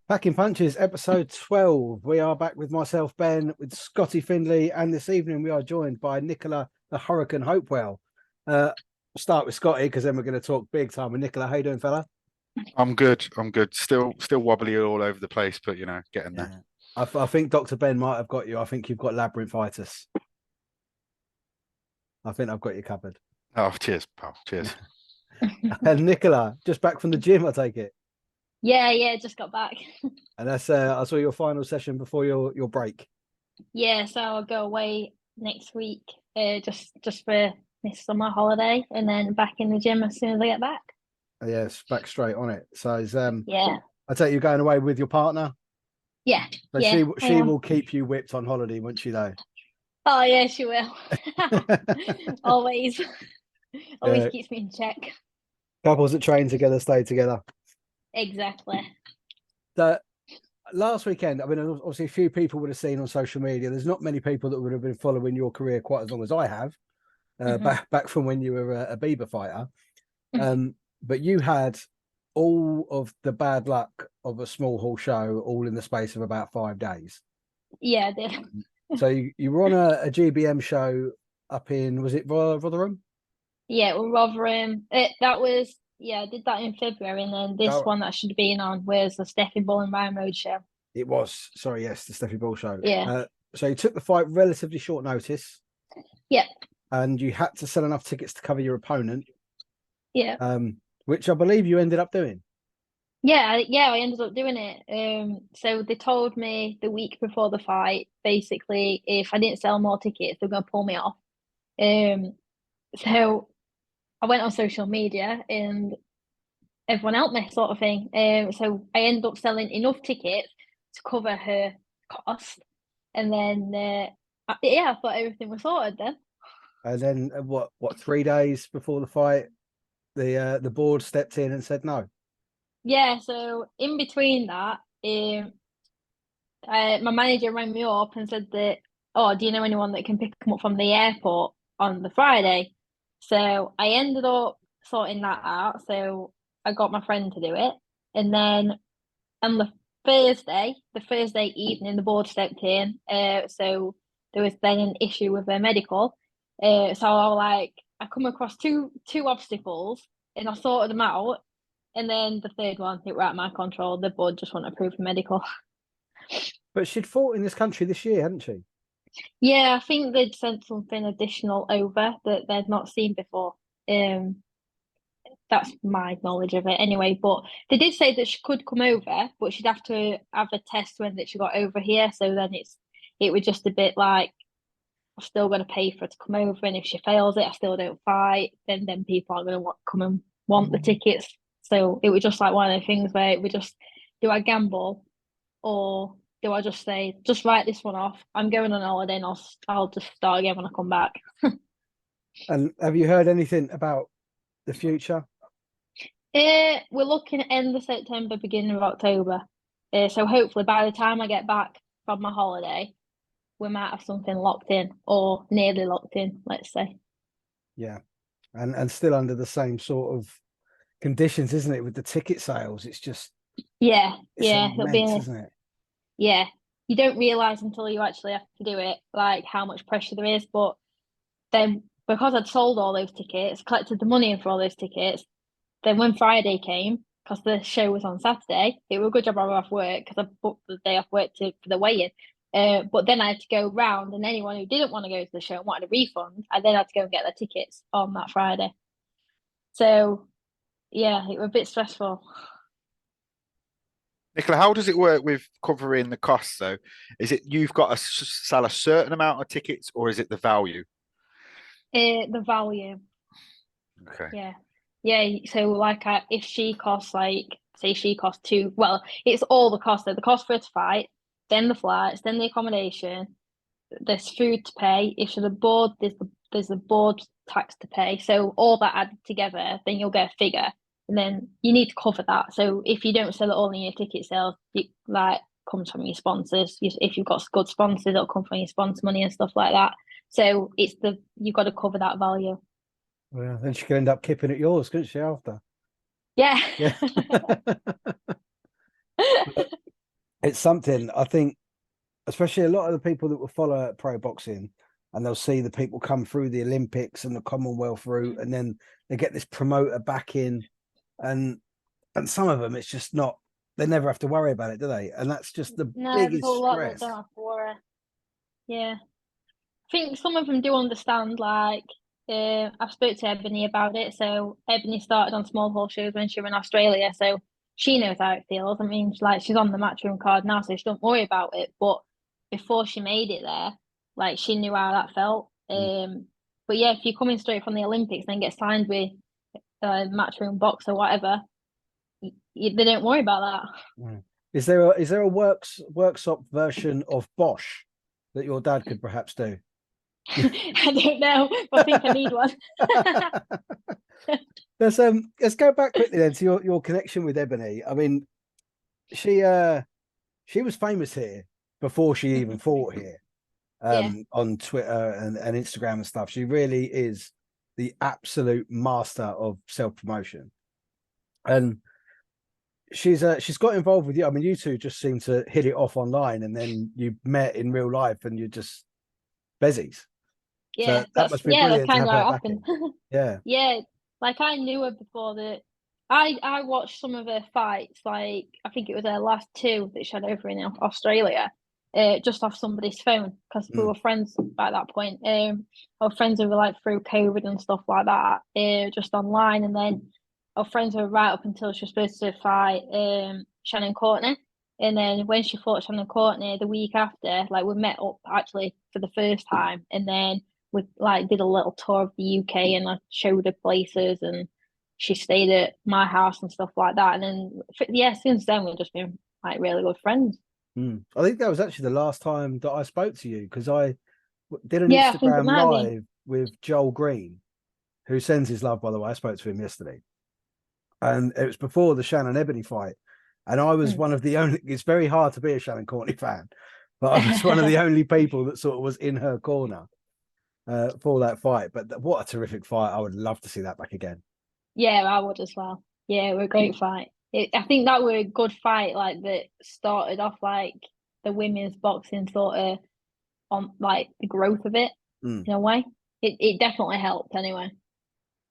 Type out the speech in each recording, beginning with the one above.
Packing Punches, episode 12. We are back with myself, Ben, with Scotty Findlay, and this evening we are joined by Nicola the Hurricane Hopewell. We'll start with Scotty because then we're going to talk big time with Nicola. How you doing, fella? I'm good. I'm good. Still wobbly all over the place, but getting there. Yeah. I think Dr. Ben might have got you. I think you've got labyrinthitis. I think I've got you covered. Oh, cheers, pal. Cheers. And Nicola, just back from the gym, I take it. Yeah, just got back. And that's I saw your final session before your break. Yeah, so I'll go away next week, just for this summer holiday, and then back in the gym as soon as I get back. Yes, back straight on it. So it's, Yeah, I take you going away with your partner. yeah, So yeah. she will keep you whipped on holiday, won't she though? Oh yeah, she will. Always, always Yeah. keeps me in check. Couples that train together stay together. Exactly. The last weekend, I mean, obviously a few people would have seen on social media. There's not many people that would have been following your career quite as long as I have, back from when you were a Bieber fighter. But you had all of the bad luck of a small hall show all in the space of about 5 days. Yeah, I did. So you were on a GBM show up in, was it Rotherham? Yeah, well, Rotherham. That was I did that in February, and then this one that should have been on was the Steffi Bull and Ryan Road show. It was, sorry, yes, the Steffi Bull show. Yeah. So you took the fight relatively short notice. Yeah. And you had to sell enough tickets to cover your opponent. Yeah. Which I believe you ended up doing. I ended up doing it. So they told me the week before the fight, basically, if I didn't sell more tickets, they're going to pull me off. So I went on social media and everyone helped me, sort of thing. So I ended up selling enough tickets to cover her cost, and then I thought everything was sorted then. And then what 3 days before the fight, the board stepped in and said no. Yeah, so in between that, my manager rang me up and said that, oh, do you know anyone that can pick them up from the airport on the Friday? So I ended up sorting that out. So I got my friend to do it. And then on the Thursday evening, the board stepped in. So there was then an issue with their medical. So I come across two obstacles and I sorted them out. And then the third one, it was out of my control. The board just wouldn't approve the medical. But she'd fought in this country this year, hadn't she? Yeah, I think they'd sent something additional over that they'd not seen before. That's my knowledge of it anyway. But they did say that she could come over, but she'd have to have a test when that she got over here. So then it was just a bit like, I'm still going to pay for her to come over, and if she fails it, I still don't fight. Then people are going to come and want the tickets. So it was just like one of the things where it would just, do I gamble or do I just say, just write this one off? I'm going on holiday and I'll just start again when I come back. And have you heard anything about the future? We're looking at end of September, beginning of October. So hopefully by the time I get back from my holiday, we might have something locked in or nearly locked in, let's say. Yeah. And still under the same sort of conditions, isn't it? With the ticket sales, it's just immense, it'll be, isn't it? Yeah, you don't realise until you actually have to do it, like how much pressure there is. But then because I'd sold all those tickets, collected the money in for all those tickets, then when Friday came, because the show was on Saturday, it was a good job I was off work because I booked the day off work for the weigh-in. But then I had to go round, and anyone who didn't want to go to the show and wanted a refund, I then had to go and get their tickets on that Friday. So yeah, it was a bit stressful. Nicola, how does it work with covering the costs though? Is it you've got to sell a certain amount of tickets or is it the value? The value. Okay. Yeah. So if she costs say she costs two, well, it's all the cost. So the cost for her to fight, then the flights, then the accommodation, there's food to pay. If she's aboard, there's the board tax to pay. So all that added together, then you'll get a figure. And then you need to cover that. So if you don't sell it all in your ticket sales, it comes from your sponsors. If you've got good sponsors, it'll come from your sponsor money and stuff like that. So you've got to cover that value. Well, then she could end up kipping at yours, couldn't she, after? Yeah. Yeah. It's something I think, especially a lot of the people that will follow pro boxing, and they'll see the people come through the Olympics and the Commonwealth route, and then they get this promoter back in, and some of them it's just not. They never have to worry about it, do they? And that's just the No, there's a biggest lot that stress. don't have to worry. Yeah. I think some of them do understand, like, I've spoke to Ebony about it. So Ebony started on small hall shows when she was in Australia. So she knows how it feels. I mean, she's on the matchroom card now, so she don't worry about it. But before she made it there, like, she knew how that felt. But yeah, if you're coming straight from the Olympics and then get signed with a matchroom box or whatever, they don't worry about Mm. Is there a workshop version of Bosch that your dad could perhaps do? that. I don't know. But I think I need one. Let's go back quickly then to your connection with Ebony. I mean, she was famous here before she even fought here, on Twitter and Instagram and stuff. She really is the absolute master of self-promotion, and she's got involved with you. I mean, you two just seem to hit it off online, and then you met in real life, and you're just bezies. Yeah, So that must be that's brilliant to kind have of her how it back in. happened. Yeah. Yeah, like I knew her before that. I watched some of her fights. Like I think it was her last two that she had over in Australia, just off somebody's phone because we were friends by that point. Our friends were like through COVID and stuff like that, just online, and then our friends were right up until she was supposed to fight Shannon Courtney. And then when she fought Shannon Courtney the week after, like we met up actually for the first time, and then we like did a little tour of the UK, and I showed her places, and she stayed at my house and stuff like that. And then yeah, since then we've just been like really good friends. I think that was actually the last time that I spoke to you, because I did an Yeah, I think it Instagram might have been. live with Joel Green, who sends his love, by the way. I spoke to him yesterday, and it was before the Shannon Ebony fight. And I was one of the only, it's very hard to be a Shannon Courtney fan, but I was one of the only people that sort of was in her corner for that fight. But what a terrific fight. I would love to see that back again. Yeah, I would as well. Yeah, it was a great fight. I think that were a good fight, like that started off like the women's boxing sort of on like the growth of it in a way. It definitely helped anyway.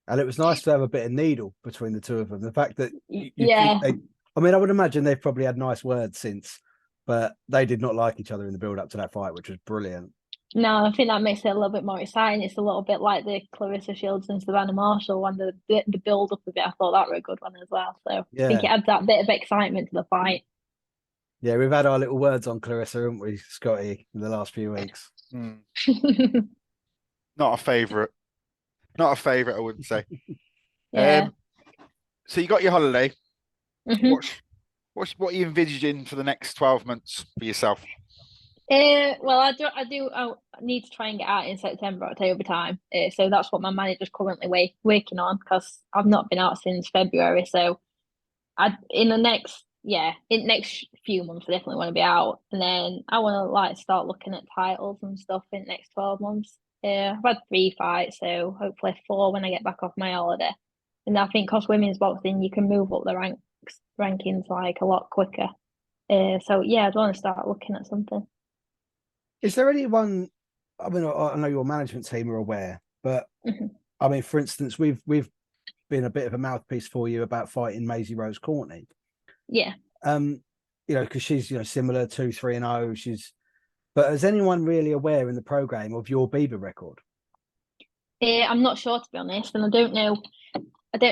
And it was nice to have a bit of needle between the two of them. The fact that you Yeah. think I mean, I would imagine they've probably had nice words since, but they did not like each other in the build up to that fight, which was brilliant. No, I think that makes it a little bit more exciting. It's a little bit like the Clarissa Shields and Savannah Marshall one, the build up of it. I thought that were a good one as well. So I think it adds that bit of excitement to the fight. Yeah, we've had our little words on Clarissa, haven't we, Scotty, in the last few weeks? Not a favourite. Not a favourite, I wouldn't say. Yeah. So you got your holiday. Mhm. What are you envisaging for the next 12 months for yourself? Well, I need to try and get out in September, October time. So that's what my manager's currently working on because I've not been out since February. So in the next few months, I definitely want to be out, and then I want to like start looking at titles and stuff in the next 12 months. I've had 3 fights, so hopefully 4 when I get back off my holiday. And I think because women's boxing, you can move up the rankings like a lot quicker. So yeah, I'd want to start looking at something. Is there anyone? I mean, I know your management team are aware, but I mean, for instance, we've been a bit of a mouthpiece for you about fighting Maisie Rose Courtney. Yeah. You know, because she's similar 2-3-0. But is anyone really aware in the program of your Bieber record? I'm not sure, to be honest, and I don't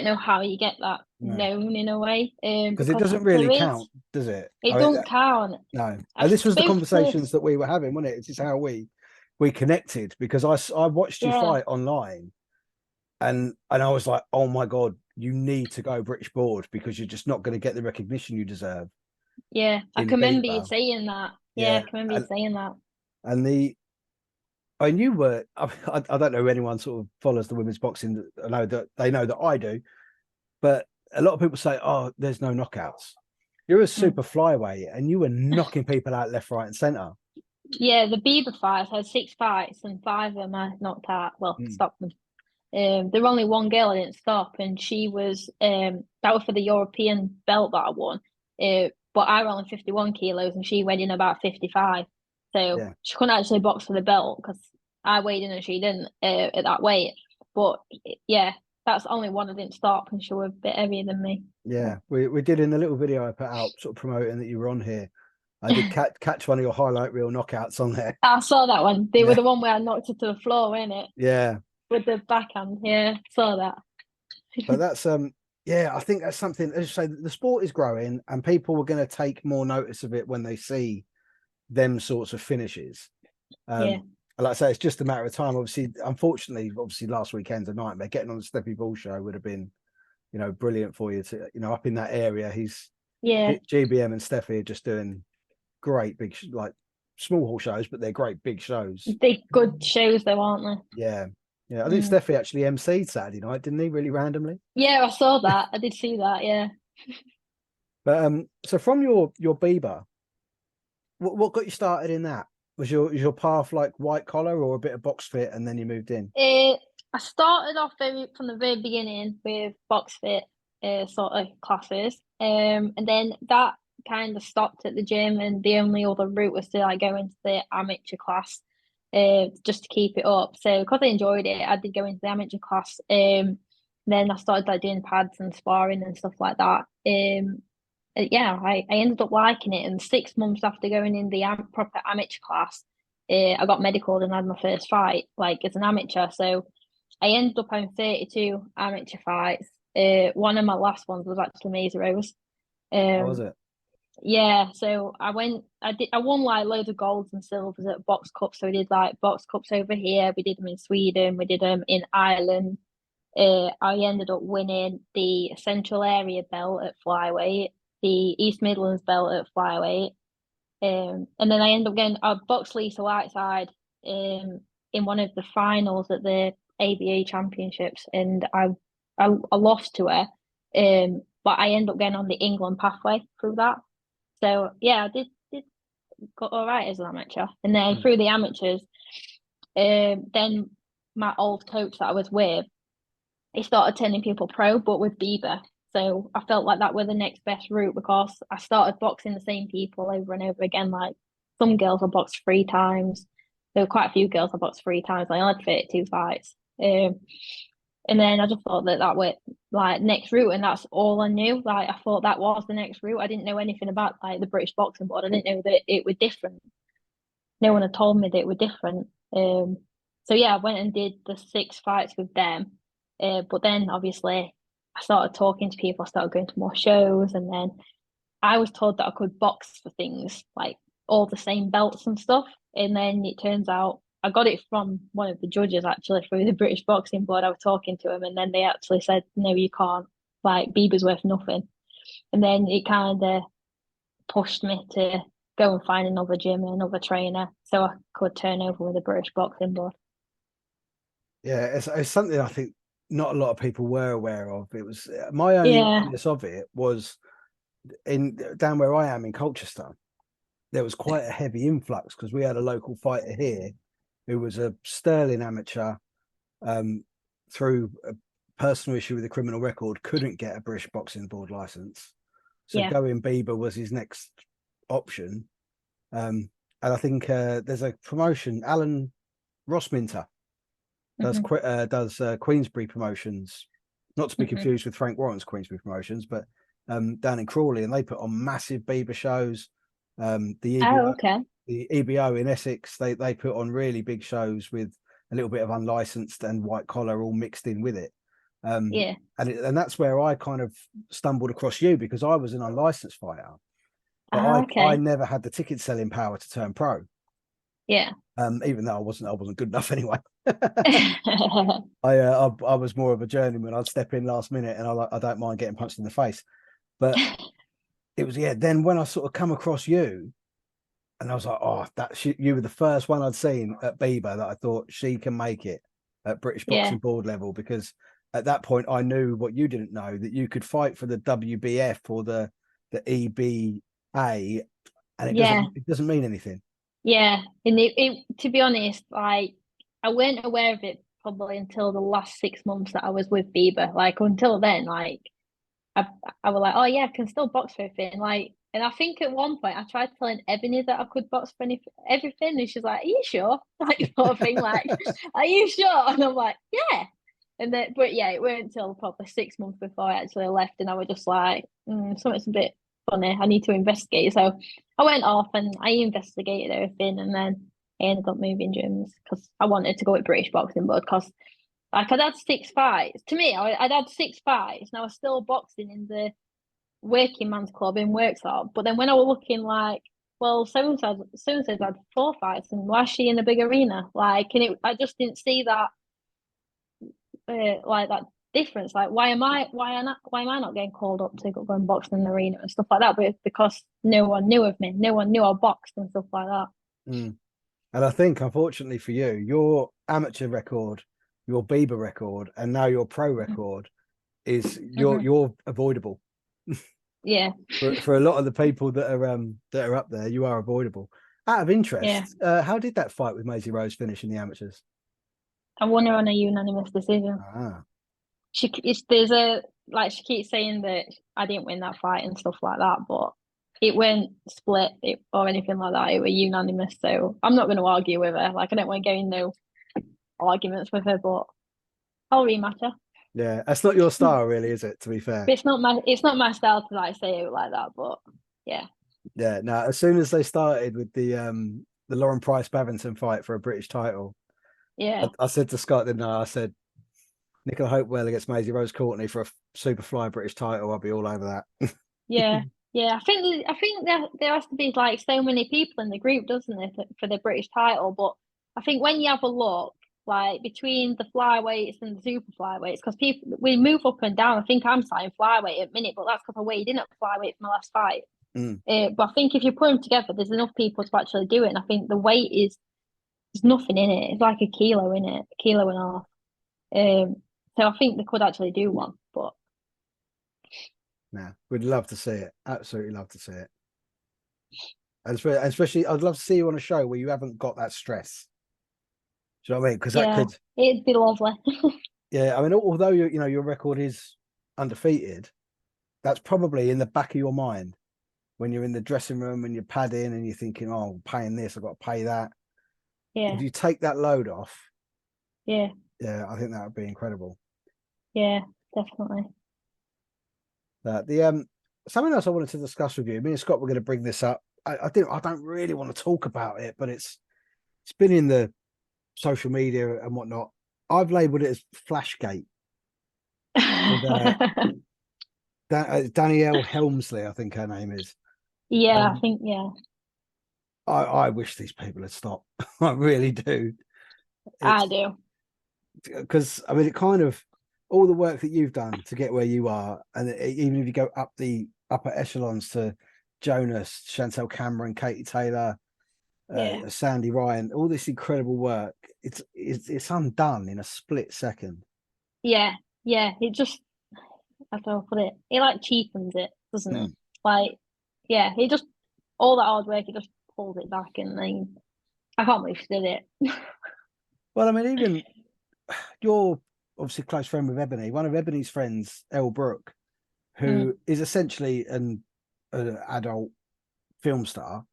know how you get that known in a way. Because it doesn't really count, does it? It don't count. No. And this was the conversations that we were having, wasn't it? This is how we connected, because I watched you fight online, and I was like, oh my God, you need to go British board because you're just not going to get the recognition you deserve. Yeah, I can remember you saying that. Yeah, I can remember you saying that. And I knew I don't know anyone sort of follows the women's boxing. I know that they know that I do, but a lot of people say, "Oh, there's no knockouts." You're a super flyweight, and you were knocking people out left, right, and center. Yeah, the Bieber fights I had 6 fights, and 5 of them I knocked out. Well, stopped them. There were only one girl I didn't stop, and she was that was for the European belt that I won. but I were only 51 kilos and she weighed in about 55. So Yeah. she couldn't actually box for the belt because I weighed in and she didn't at that weight. But yeah, that's only one I didn't stop, and she was a bit heavier than me. Yeah, we did in the little video I put out, sort of promoting that you were on here. I did catch one of your highlight reel knockouts on there. I saw that one. They Yeah. were the one where I knocked it to the floor, weren't it? Yeah, With the backhand. Yeah, saw that. but that's yeah, I think that's something. As I say, the sport is growing, and people are going to take more notice of it when they see them sorts of finishes. Yeah. Like I say, it's just a matter of time. Obviously, unfortunately, last weekend's a nightmare. Getting on the Steppy Ball show would have been, brilliant for you to, up in that area. GBM and Steffi are just doing great big, like small hall shows, but they're great big shows. They're good shows though, aren't they? Yeah. I think Steffi actually emceed Saturday night, didn't he? Really randomly. Yeah, I saw that. I did see that. Yeah. But so from your Bieber, what got you started in that? Was your path like white collar or a bit of box fit, and then you moved in? I started off from the very beginning with box fit sort of classes, and then that kind of stopped at the gym, and the only other route was to like go into the amateur class, just to keep it up. So because I enjoyed it, I did go into the amateur class. Then I started like doing pads and sparring and stuff like that. Yeah, I ended up liking it. And 6 months after going in the proper amateur class, I got medical and had my first fight, like as an amateur. So I ended up on 32 amateur fights. One of my last ones was actually Maisie Rose. How was it? Yeah, so I won like loads of golds and silvers at box cups. So we did like box cups over here. We did them in Sweden. We did them in Ireland. I ended up winning the Central Area belt at flyweight, the East Midlands belt at flyweight, and then I ended up getting a box Lisa Whiteside in one of the finals at the ABA Championships, and I lost to her, but I ended up getting on the England pathway through that. So yeah, I did got all right as an amateur, and then through the amateurs, then my old coach that I was with, he started turning people pro, but with Bieber. So I felt like that was the next best route because I started boxing the same people over and over again. Like some girls I boxed 3 times. There were quite a few girls I boxed 3 times. I only had 32 fights. And then I just thought that was like next route, and that's all I knew. Like I thought that was the next route. I didn't know anything about like the British Boxing Board. I didn't know that it was different. No one had told me that it was different. So yeah, I went and did the 6 fights with them. But then obviously I started talking to people, I started going to more shows, and then I was told that I could box for things like all the same belts and stuff. And then it turns out I got it from one of the judges actually through the British Boxing Board. I was talking to him, and then they actually said, no, you can't. Like Bieber's worth nothing. And then it kind of pushed me to go and find another gym and another trainer so I could turn over with the British Boxing Board. Yeah, it's something I think not a lot of people were aware of. It was my only awareness of it was down where I am in Colchester. There was quite a heavy influx because we had a local fighter here who was a sterling amateur, through a personal issue with a criminal record, couldn't get a British Boxing Board license. So going Bieber was his next option. And I think there's a promotion, Alan Rossminter does Queensbury Promotions, not to be confused with Frank Warren's Queensbury Promotions, but down in Crawley, and they put on massive Bieber shows. The EBO in Essex, they put on really big shows with a little bit of unlicensed and white collar all mixed in with it. And that's where I kind of stumbled across you, because I was an unlicensed fighter, but I never had the ticket selling power to turn pro. Yeah. Even though I wasn't good enough anyway. I was more of a journeyman. I'd step in last minute, and I don't mind getting punched in the face. But it was then when I sort of come across you, and I was like, oh, you were the first one I'd seen at Bieber that I thought she can make it at British Boxing Board level, because at that point I knew what you didn't know, that you could fight for the WBF or the EBA, and it doesn't mean anything. Yeah, and it to be honest, like I weren't aware of it probably until the last 6 months that I was with Bieber. Like until then, like I was like, oh yeah, I can still box for a thing. Like And I think at one point I tried telling Ebony that I could box for everything, and she's like, "Are you sure?" Like sort of thing, like, "Are you sure?" And I'm like, "Yeah." And then, but yeah, it weren't until probably 6 months before I actually left, and I was just like, something's a bit funny. I need to investigate. So I went off and I investigated everything, and then I ended up moving gyms because I wanted to go with British boxing, but because like I'd had 6 fights. To me, I'd had 6 fights, and I was still boxing in the working man's club in Worksop. But then when I was looking like, well, so and so's had 4 fights, and why is she in a big arena? Like, I just didn't see that, like that difference. Like, why am I not getting called up to go and box in the arena and stuff like that? But it's because no one knew of me, no one knew I boxed and stuff like that. And I think, unfortunately for you, your amateur record, your Bieber record, and now your pro record is you're avoidable. Yeah. For a lot of the people that are up there, you are avoidable. Out of interest, how did that fight with Maisie Rose finish in the amateurs? I won her on a unanimous decision. She keeps saying that I didn't win that fight and stuff like that, but it weren't split or anything like that. It was unanimous, so I'm not going to argue with her. Like, I don't want to get in no arguments with her, but I'll rematch her. Yeah, that's not your style, really, is it? To be fair, it's not my style to like say it like that, but yeah. Yeah. No, as soon as they started with the Lauren Price Bavington fight for a British title, yeah, I said to Scott, didn't I? I said, Nicola Hopewell against Maisie Rose Courtney for a Superfly British title. I'll be all over that. yeah. I think there has to be like so many people in the group, doesn't it, for the British title? But I think when you have a look, like between the flyweights and the super flyweights, because we move up and down. I think I'm starting flyweight at minute, but that's because I weighed in at flyweight for my last fight. But I think if you put them together, there's enough people to actually do it. And I think the weight there's nothing in it. It's like a kilo in it, a kilo and a half. So I think they could actually do one, but no, we'd love to see it. Absolutely love to see it. And especially, I'd love to see you on a show where you haven't got that stress. Do you know what I mean? Because it'd be lovely. Yeah, I mean, although your record is undefeated, that's probably in the back of your mind when you're in the dressing room and you're padding and you're thinking, "Oh, I'm paying this, I've got to pay that." Yeah. If you take that load off, yeah, I think that would be incredible. Yeah, definitely. The something else I wanted to discuss with you. Me and Scott were going to bring this up. I don't really want to talk about it, but it's been in the social media and whatnot. I've labelled it as Flashgate. Danielle Helmsley, I think her name is. Yeah, I think, yeah. I wish these people had stopped. I really do. I do. Because, I mean, it kind of, all the work that you've done to get where you are, and even if you go up the upper echelons to Jonas, Chantel Cameron, Katie Taylor, Sandy Ryan, all this incredible work, it's undone in a split second. Yeah, it just, I don't know how to put it. It like cheapens it, doesn't it? Like, yeah, it just, all that hard work, it just pulls it back, and then I can't believe she did it. Well, I mean, even you're obviously close friend with Ebony. One of Ebony's friends, Elle Brooke, who is essentially an adult film star,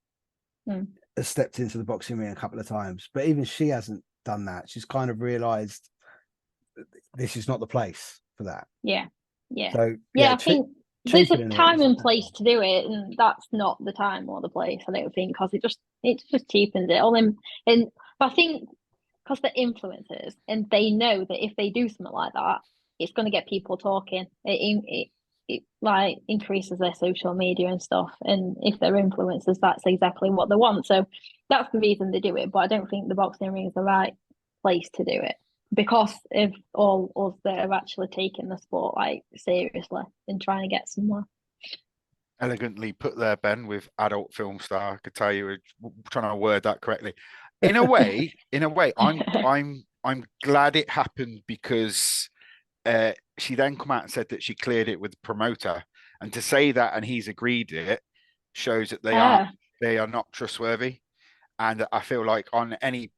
has stepped into the boxing ring a couple of times, but even she hasn't done that. She's kind of realised this is not the place for that. Yeah. So I think there's a time and place to do it, and that's not the time or the place. I don't think, because it just cheapens it all. And I think because they're influencers and they know that if they do something like that, it's going to get people talking. It like increases their social media and stuff. And if they're influencers, that's exactly what they want. So that's the reason they do it. But I don't think the boxing ring is the right place to do it, because of all us that are actually taking the sport like seriously and trying to get somewhere. Elegantly put there, Ben, with adult film star. I could tell you were trying to word that correctly. In a way, I'm glad it happened, because she then come out and said that she cleared it with the promoter, and to say that and he's agreed it shows that they are not trustworthy. And I feel like on any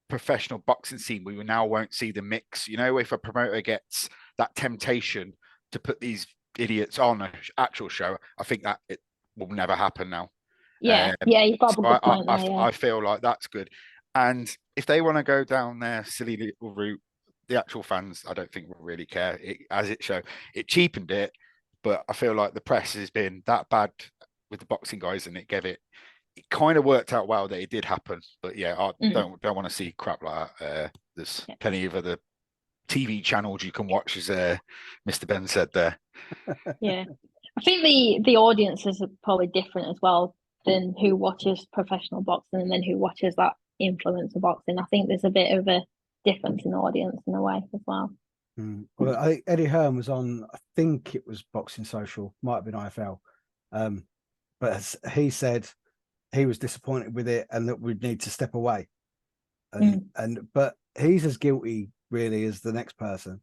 professional boxing scene, we now won't see the mix. You know, if a promoter gets that temptation to put these idiots on an actual show, I think that will never happen now. Yeah, you've got a good point there. I feel like that's good. And if they want to go down their silly little route, the actual fans, I don't think will really care. It cheapened it, but I feel like the press has been that bad with the boxing guys, and it kind of worked out well that it did happen. But yeah, I don't want to see crap like that. There's plenty of other TV channels you can watch, as Mr. Ben said there. Yeah, I think the audiences are probably different as well than who watches professional boxing and then who watches that influencer boxing. I think there's a bit of a difference in audience in a way as well. Well, I think Eddie Hearn was on, I think it was Boxing Social, might have been IFL, but he said he was disappointed with it and that we'd need to step away. But he's as guilty really as the next person.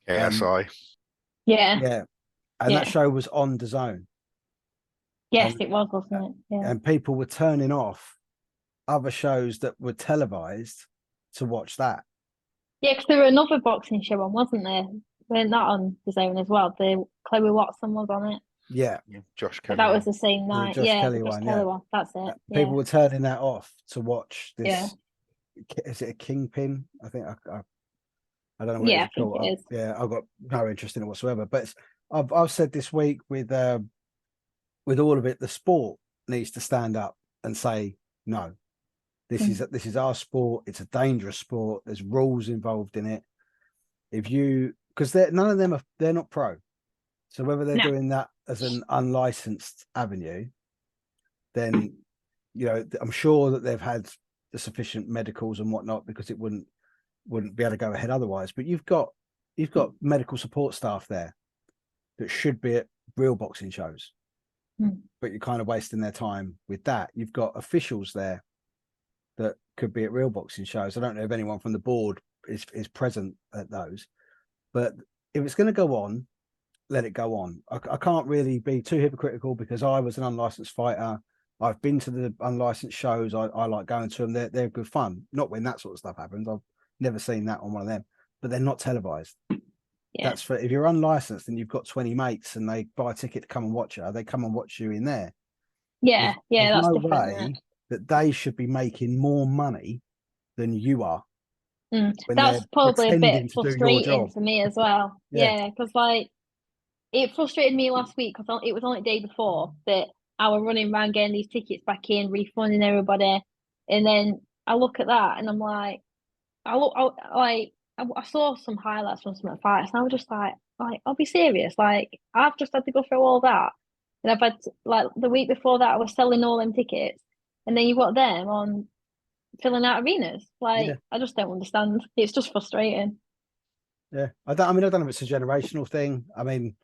KSI. Yeah. And that show was on DAZN. Yes, it was, wasn't it? Yeah. And people were turning off other shows that were televised to watch that. Yeah, because there were another boxing show on, wasn't there? We're not on DAZN as well. The Chloe Watson was on it. Yeah. Josh Kelly. But that was the same night. Josh Kelly Kelly one. That's it. People were turning that off to watch this. Yeah. Is it a Kingpin? I think I don't know what it's called. It is. I've got no interest in it whatsoever. But I've said this week with all of it, the sport needs to stand up and say no. This is our sport. It's a dangerous sport. There's rules involved in it. Because none of them they're not pro. So whether they're doing that as an unlicensed avenue, then I'm sure that they've had the sufficient medicals and whatnot, because it wouldn't be able to go ahead otherwise. But you've got medical support staff there that should be at real boxing shows, but you're kind of wasting their time with that. You've got officials there that could be at real boxing shows. I don't know if anyone from the board is present at those, but if it's going to go on, let it go on. I can't really be too hypocritical, because I was an unlicensed fighter. I've been to the unlicensed shows. I like going to them. They're good fun. Not when that sort of stuff happens. I've never seen that on one of them, but they're not televised. Yeah. That's for if you're unlicensed and you've got 20 mates and they buy a ticket to come and watch it, they come and watch you in there. There's that's no different, way that they should be making more money than you are. That's probably a bit frustrating for me as well. Because it frustrated me last week, because it was only the day before that I was running around getting these tickets back in, refunding everybody, and then I look at that and I'm like, I saw some highlights from some fights, and I was just like, I'll be serious. Like, I've just had to go through all that, and I've had the week before that I was selling all them tickets, and then you've got them on filling out arenas. I just don't understand. It's just frustrating. Yeah, I don't know if it's a generational thing. I mean,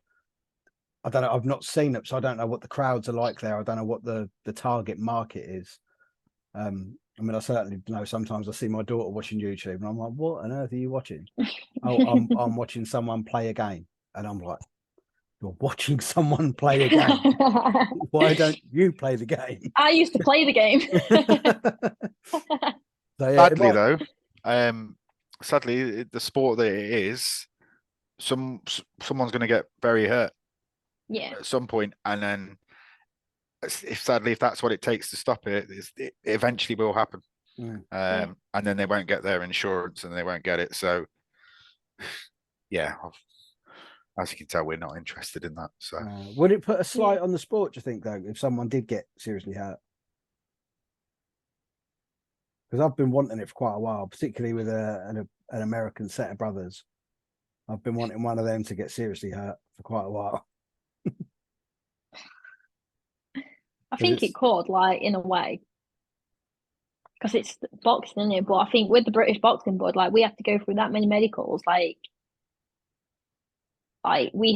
I don't know. I've not seen it, so I don't know what the crowds are like there. I don't know what the target market is. I mean, I certainly know sometimes I see my daughter watching YouTube and I'm like, what on earth are you watching? I'm watching someone play a game. And I'm like, you're watching someone play a game? Why don't you play the game? I used to play the game. Sadly, the sport that it is, someone's going to get very hurt at some point, and then if that's what it takes to stop it, it eventually will happen. And then they won't get their insurance and they won't get it. So as you can tell, we're not interested in that. So would it put a slight on the sport, do you think, though, if someone did get seriously hurt? Because I've been wanting it for quite a while, particularly with an American set of brothers. I've been wanting one of them to get seriously hurt for quite a while. I think it could, in a way, because it's boxing, isn't it? But I think with the British Boxing Board, we have to go through that many medicals. We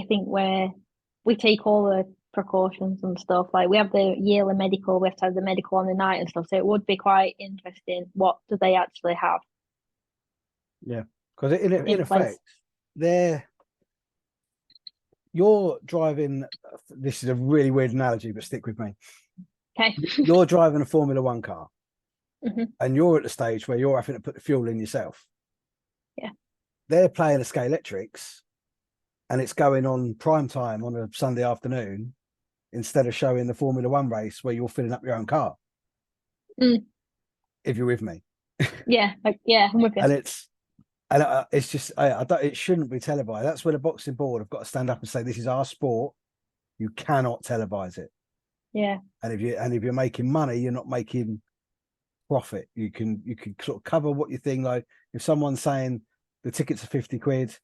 think we take all the precautions and stuff. We have the yearly medical, we have to have the medical on the night and stuff. So it would be quite interesting. What do they actually have? Yeah, because in effect, you're driving. This is a really weird analogy, but stick with me. Okay. You're driving a Formula One car, and you're at the stage where you're having to put the fuel in yourself. Yeah. They're playing a Scalextrics, and it's going on prime time on a Sunday afternoon, instead of showing the Formula One race where you're filling up your own car. If you're with me. Yeah, I'm with you. And it's just I don't, it shouldn't be televised. That's where the boxing board have got to stand up and say, this is our sport. You cannot televise it. Yeah. And if you're making money, you're not making profit. You can sort of cover what you think. Like if someone's saying the tickets are 50 quid,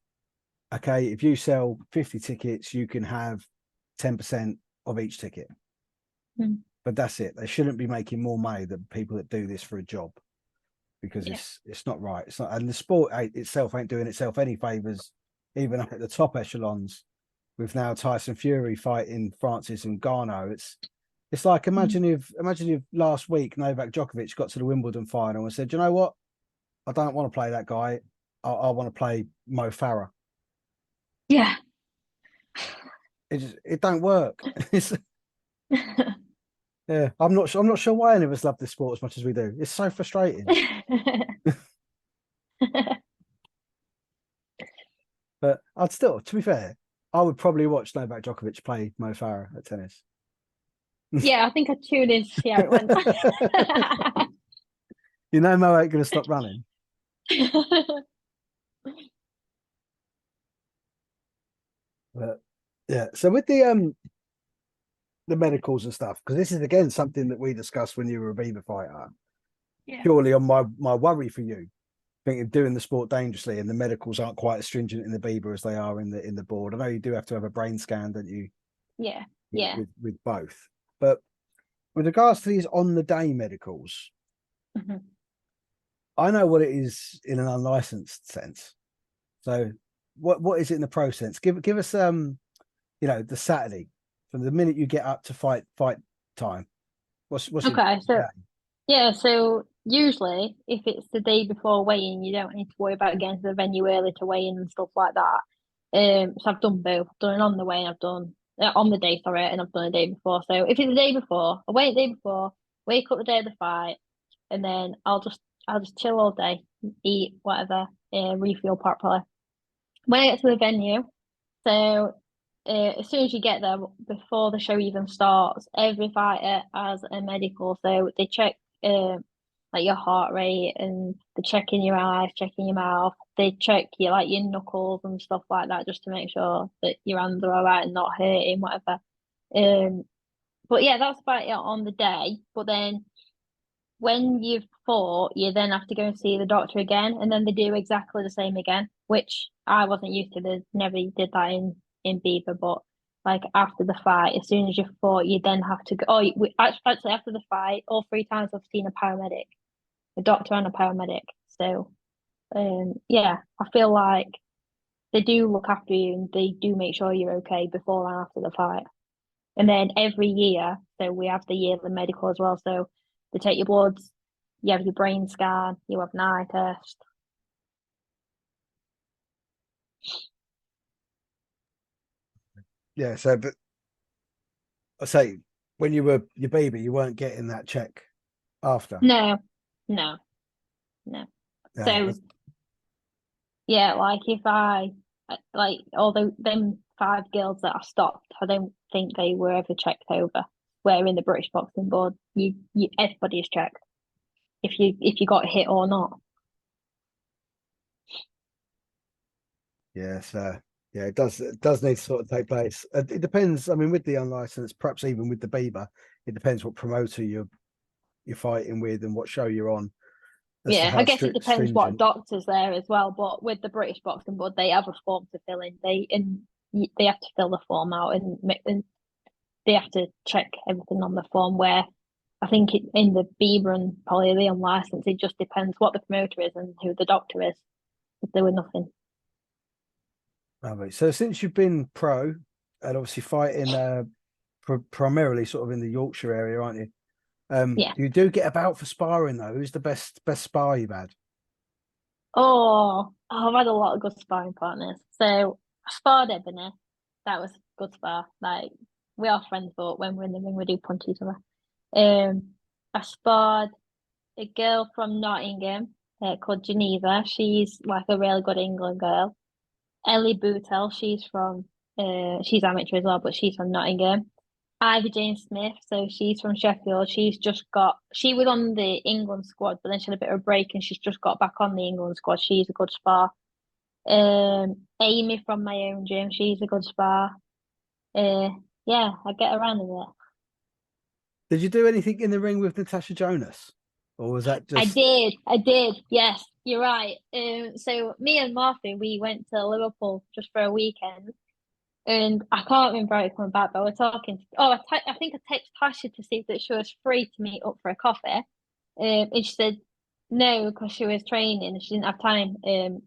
okay, if you sell 50 tickets, you can have 10% of each ticket. But that's it. They shouldn't be making more money than people that do this for a job, because it's not right. It's not, and the sport itself ain't doing itself any favors, even up at the top echelons. With now Tyson Fury fighting Francis Ngannou, it's like imagine if last week Novak Djokovic got to the Wimbledon final and said, you know what, I don't want to play that guy. I want to play Mo Farah. Yeah. It don't work. Yeah, I'm not sure why any of us love this sport as much as we do. It's so frustrating. But I'd still, to be fair, I would probably watch Novak Djokovic play Mo Farah at tennis. Yeah, I think I tuned in to see how it went. You know Mo ain't going to stop running. But yeah, so with the medicals and stuff, because this is again something that we discussed when you were a Beaver fighter. Yeah. Purely on my worry for you, thinking doing the sport dangerously, and the medicals aren't quite as stringent in the Beaver as they are in the board. I know you do have to have a brain scan, don't you? Yeah. With both, but with regards to these on the day medicals, I know what it is in an unlicensed sense. So what is it in the pro sense? Give us the Saturday from the minute you get up to fight time. What's okay? So usually if it's the day before weigh-in, you don't need to worry about getting to the venue early to weigh in and stuff like that. So I've done both. I've done it on the way, and I've done on the day, sorry, and I've done the day before. So if it's the day before, I wait the day before, wake up the day of the fight, and then I'll just chill all day, eat whatever, refuel properly. When I get to the venue, so as soon as you get there, before the show even starts, every fighter has a medical. So they check like your heart rate, and they check in your eyes, check in your mouth. They check your knuckles and stuff like that, just to make sure that your hands are all right and not hurting, whatever. But yeah, that's about it on the day. But then when you've fought, you then have to go and see the doctor again, and then they do exactly the same again, which I wasn't used to. They never did that in Beaver, but like after the fight, as soon as you fought, you then have to go. Oh, actually, after the fight, all 3 times I've seen a paramedic, a doctor and a paramedic. So, yeah, I feel like they do look after you, and they do make sure you're okay before and after the fight. And then every year, so we have the yearly medical as well. So they take your bloods, you have your brain scan, you have an eye test. Yeah, so but I say when you were your baby, you weren't getting that check after. No. So yeah, like if I although them 5 girls that I stopped, I don't think they were ever checked over. Where in the British Boxing Board, you everybody is checked if you got hit or not. Yeah, so yeah, it does need to sort of take place. It depends. I mean, with the unlicensed, perhaps even with the Beaver, it depends what promoter you're fighting with and what show you're on. Yeah, I guess it depends what doctor's there as well. But with the British Boxing Board, they have a form to fill in. They have to fill the form out, and they have to check everything on the form. Where I think in the Beaver and probably the unlicensed, it just depends what the promoter is and who the doctor is. If there were nothing. So since you've been pro and obviously fighting primarily sort of in the Yorkshire area, aren't you? Yeah. You do get about for sparring though. Who's the best spar you've had? Oh, I've had a lot of good sparring partners. So I sparred Episde. That was a good spar. Like we are friends, but when we're in the ring, we do punch each other. I sparred a girl from Nottingham called Geneva. She's like a really good England girl. Ellie Bootel, she's amateur as well, but she's from Nottingham. Ivy Jane Smith. So she's from Sheffield. She was on the England squad, but then she had a bit of a break and she's just got back on the England squad. She's a good spar. Amy from my own gym. She's a good spar. Yeah, I get around a bit. Did you do anything in the ring with Natasha Jonas? Or was that just... I did. Yes, you're right. So me and Martha, we went to Liverpool just for a weekend. And I can't remember how it came back, but we're talking. I think I texted Tasha to see that she was free to meet up for a coffee. And she said no because she was training and she didn't have time because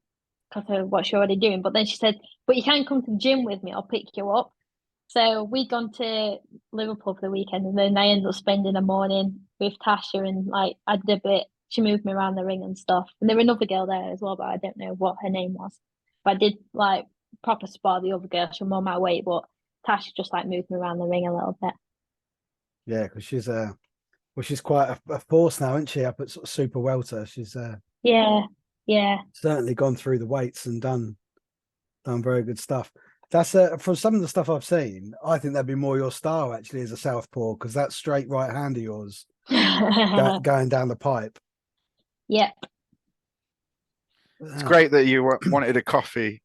of what she was already doing. But then she said, "But you can come to the gym with me. I'll pick you up." So we'd gone to Liverpool for the weekend, and then I ended up spending a morning with Tasha, and like I did a bit. She moved me around the ring and stuff. And there was another girl there as well, but I don't know what her name was. But I did like proper spar the other girl. She was more my weight, but Tasha just like moved me around the ring a little bit. Yeah, because she's quite a force now, isn't she? Up at sort of super welter. She's yeah. certainly gone through the weights and done very good stuff. That's from some of the stuff I've seen, I think that'd be more your style actually as a southpaw, because that straight right hand of yours going down the pipe. Yep. It's great that you wanted a coffee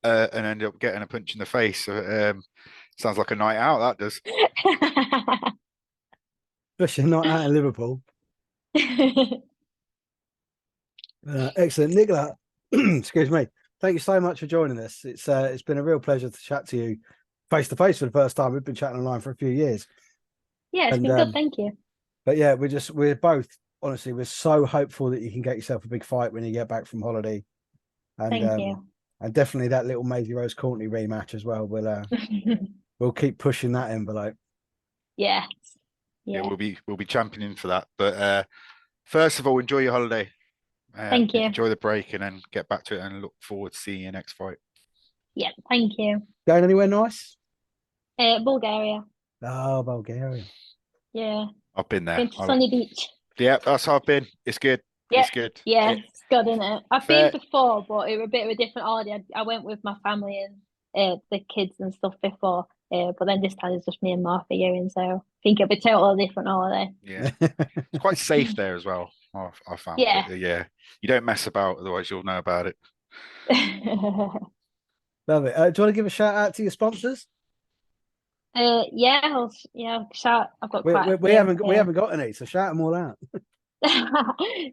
and ended up getting a punch in the face. Sounds like a night out, that does. Especially not out in Liverpool. Excellent. Nicola, excuse me. Thank you so much for joining us. It's been a real pleasure to chat to you face to face for the first time. We've been chatting online for a few years. Yeah, it's been good. Thank you. But yeah, we're both, honestly, we're so hopeful that you can get yourself a big fight when you get back from holiday. And, Thank you. And definitely that little Maisie Rose Courtney rematch as well. We'll keep pushing that envelope. Yeah. We'll be championing for that. But first of all, enjoy your holiday. Thank you. Enjoy the break and then get back to it, and look forward to seeing your next fight. Yeah, thank you. Going anywhere nice? Bulgaria. Oh, Bulgaria. Yeah. I've been there. Been to Sunny Beach. Yeah, that's how I've been. It's good. Yeah. It's good. Yeah, it's good, isn't it? I've been before, but it was a bit of a different holiday. I went with my family and the kids and stuff before. But then this time it's just me and Martha going, so I think it'll be a totally different holiday. Yeah. It's quite safe there as well. I found. Yeah. Yeah. You don't mess about, otherwise you'll know about it. Love it. Do you want to give a shout out to your sponsors? I'll shout. I've got quite. We haven't got any, so shout them all out.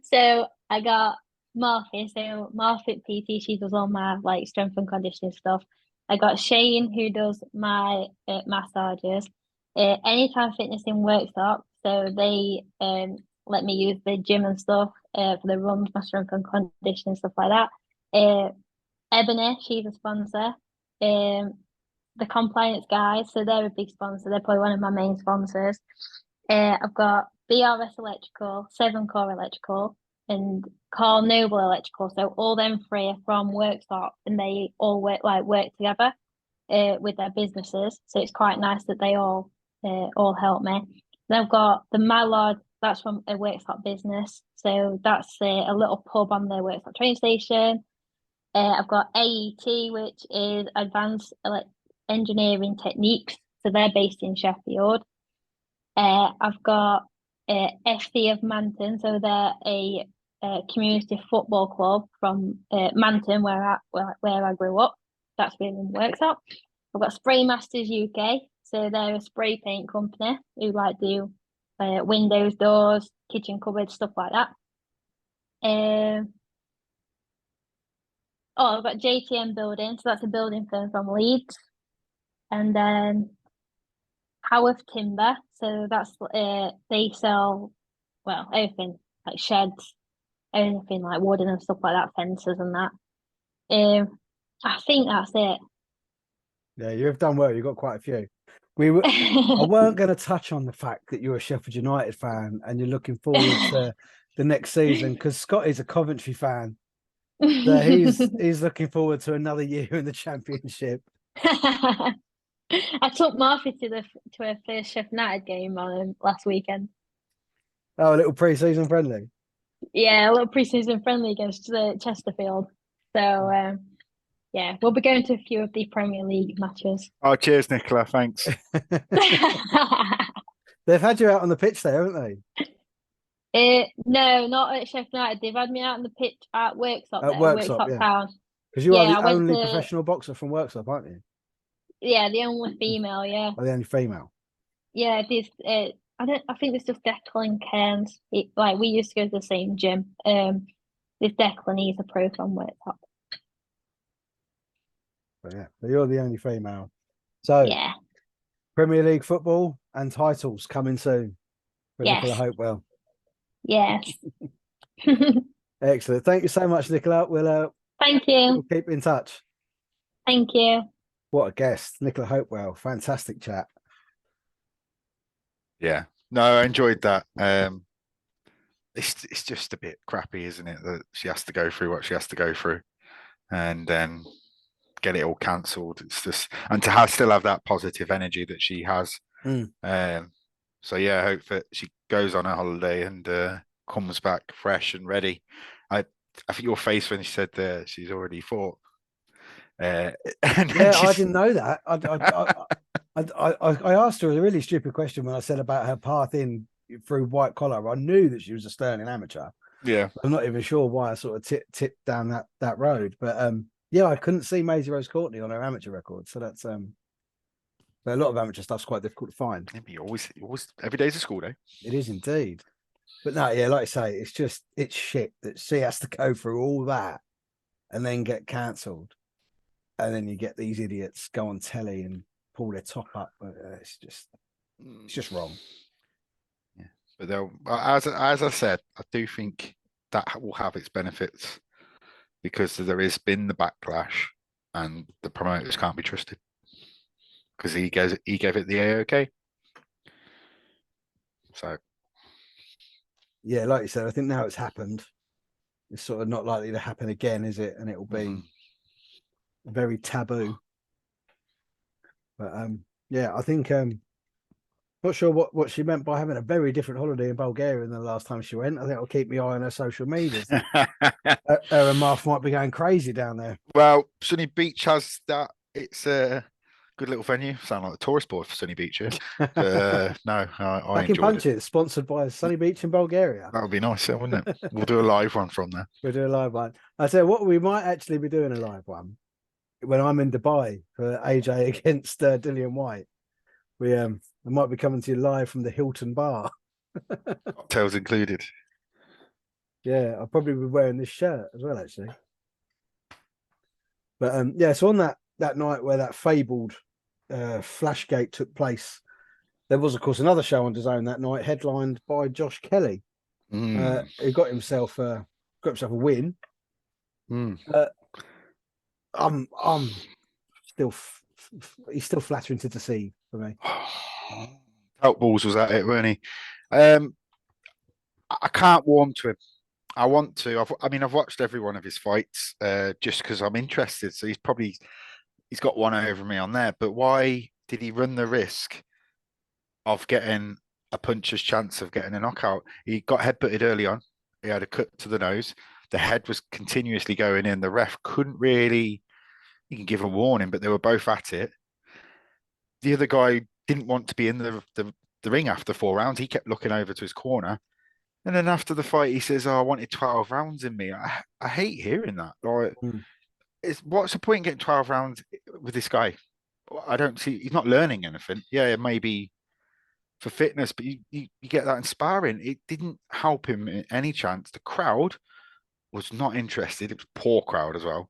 So I got Martha. So Martha PT, she does all my like strength and conditioning stuff. I got Shane, who does my massages. Anytime Fitness in Workshop. So they let me use the gym and stuff for the runs, my strength and conditioning, stuff like that. Episde, she's a sponsor. The compliance guys, so they're a big sponsor. They're probably one of my main sponsors. I've got BRS Electrical, 7 Core Electrical, and Core Noble Electrical. So all them three are from Workshop, and they all work together with their businesses. So it's quite nice that they all help me. Then I've got the Mallard, that's from a Workshop business. So that's a little pub on the Workshop train station. I've got AET, which is Advanced Engineering Techniques. So they're based in Sheffield. I've got FC of Manton. So they're a community football club from Manton, where I grew up. That's within Workshop. I've got Spray Masters UK. So they're a spray paint company who like do windows, doors, kitchen cupboards, stuff like that. I've got JTM Building, so that's a building firm from Leeds. And then Howarth Timber, so that's they sell everything like sheds, anything like wooden and stuff like that, fences and that. I think that's it. Yeah, you've done well. You've got quite a few. I weren't going to touch on the fact that you're a Sheffield United fan and you're looking forward to the next season, because Scotty's a Coventry fan. So he's looking forward to another year in the Championship. I took Martha to her first Sheffield United game last weekend. Oh, a little pre-season friendly. Yeah, a little pre-season friendly against Chesterfield. So yeah, we'll be going to a few of the Premier League matches. Oh, cheers, Nicola. Thanks. They've had you out on the pitch there, haven't No, not at Sheffield United. They've had me out on the pitch at Worksop, they? At there, Worksop, Worksop yeah. Town. Because you are Yeah, the I went only to professional boxer from Worksop, aren't you? the only female. Yeah, Or the only female? yeah. There's I think there's just Declan and Cairns. Like we used to go to the same gym. There's Declan. He's a pro from Worksop. But yeah, so you're the only female. So Yeah. Premier League football and titles coming soon for Yes. Nicola Hopewell. Yes. Excellent. Thank you so much, Nicola. We'll Thank you. keep in touch. Thank you. What a guest, Nicola Hopewell. Fantastic chat. Yeah. No, I enjoyed that. It's just a bit crappy, isn't it? That she has to go through what she has to go through, and then get it all cancelled. It's just, and to still have that positive energy that she has. So yeah, I hope that she goes on a holiday and comes back fresh and ready. I think your face when she said that she's already fought. Yeah, I didn't know that. I asked her a really stupid question when I said about her path in through white collar. I knew that she was a sterling amateur. Yeah, I'm not even sure why I sort of tipped down that road, but yeah, I couldn't see Maisie Rose Courtney on her amateur record, so that's but a lot of amateur stuff's quite difficult to find. you always every day's a school day. It is indeed, but no, yeah, like I say, it's shit that she has to go through all that and then get cancelled, and then you get these idiots go on telly and pull their top up. It's just wrong. Yeah, but they'll, as I said, I do think that will have its benefits because there has been the backlash, and the promoters can't be trusted because he gave it the AOK. So yeah, like you said, I think now it's happened. It's sort of not likely to happen again, is it? And it will be very taboo. But yeah, I think not sure what she meant by having a very different holiday in Bulgaria than the last time she went. I think I'll keep my eye on her social media. Her and Marth might be going crazy down there. Well, Sunny Beach has that. It's a good little venue. Sound like a tourist board for Sunny Beach here. No, I Back in enjoyed Punch it. It, sponsored by Sunny Beach in Bulgaria. That would be nice, wouldn't it? We'll do a live one from there. We'll do a live one. I said what we might actually be doing a live one when I'm in Dubai for AJ against Dillian White. I might be coming to you live from the Hilton Bar. Cocktails included. Yeah, I'll probably be wearing this shirt as well, actually. But yeah, so on that night where that fabled Flashgate took place, there was, of course, another show on DAZN that night, headlined by Josh Kelly, who got himself a win. I'm still he's still flattering to deceive for me. Out balls was at it, weren't he? I can't warm to him. I want to. I've watched every one of his fights just because I'm interested. So he's got one over me on there. But why did he run the risk of getting a puncher's chance of getting a knockout? He got headbutted early on. He had a cut to the nose. The head was continuously going in. The ref couldn't really. He can give a warning, but they were both at it. The other guy didn't want to be in the ring after 4 rounds. He kept looking over to his corner. And then after the fight, he says, "Oh, I wanted 12 rounds in me." I hate hearing that. Like, what's the point in getting 12 rounds with this guy? I don't see. He's not learning anything. Yeah, maybe for fitness, but you get that in sparring. It didn't help him in any chance. The crowd was not interested. It was a poor crowd as well.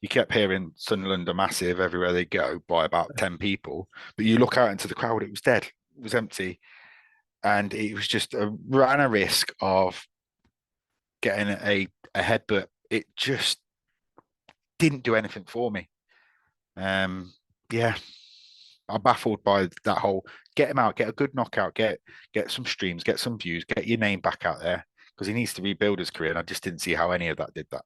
You kept hearing Sunderland are massive everywhere they go by about 10 people, but you look out into the crowd, it was dead. It was empty. And it was just ran a risk of getting a headbutt. It just didn't do anything for me. Yeah, I'm baffled by that whole get him out, get a good knockout, get some streams, get some views, get your name back out there because he needs to rebuild his career. And I just didn't see how any of that did that.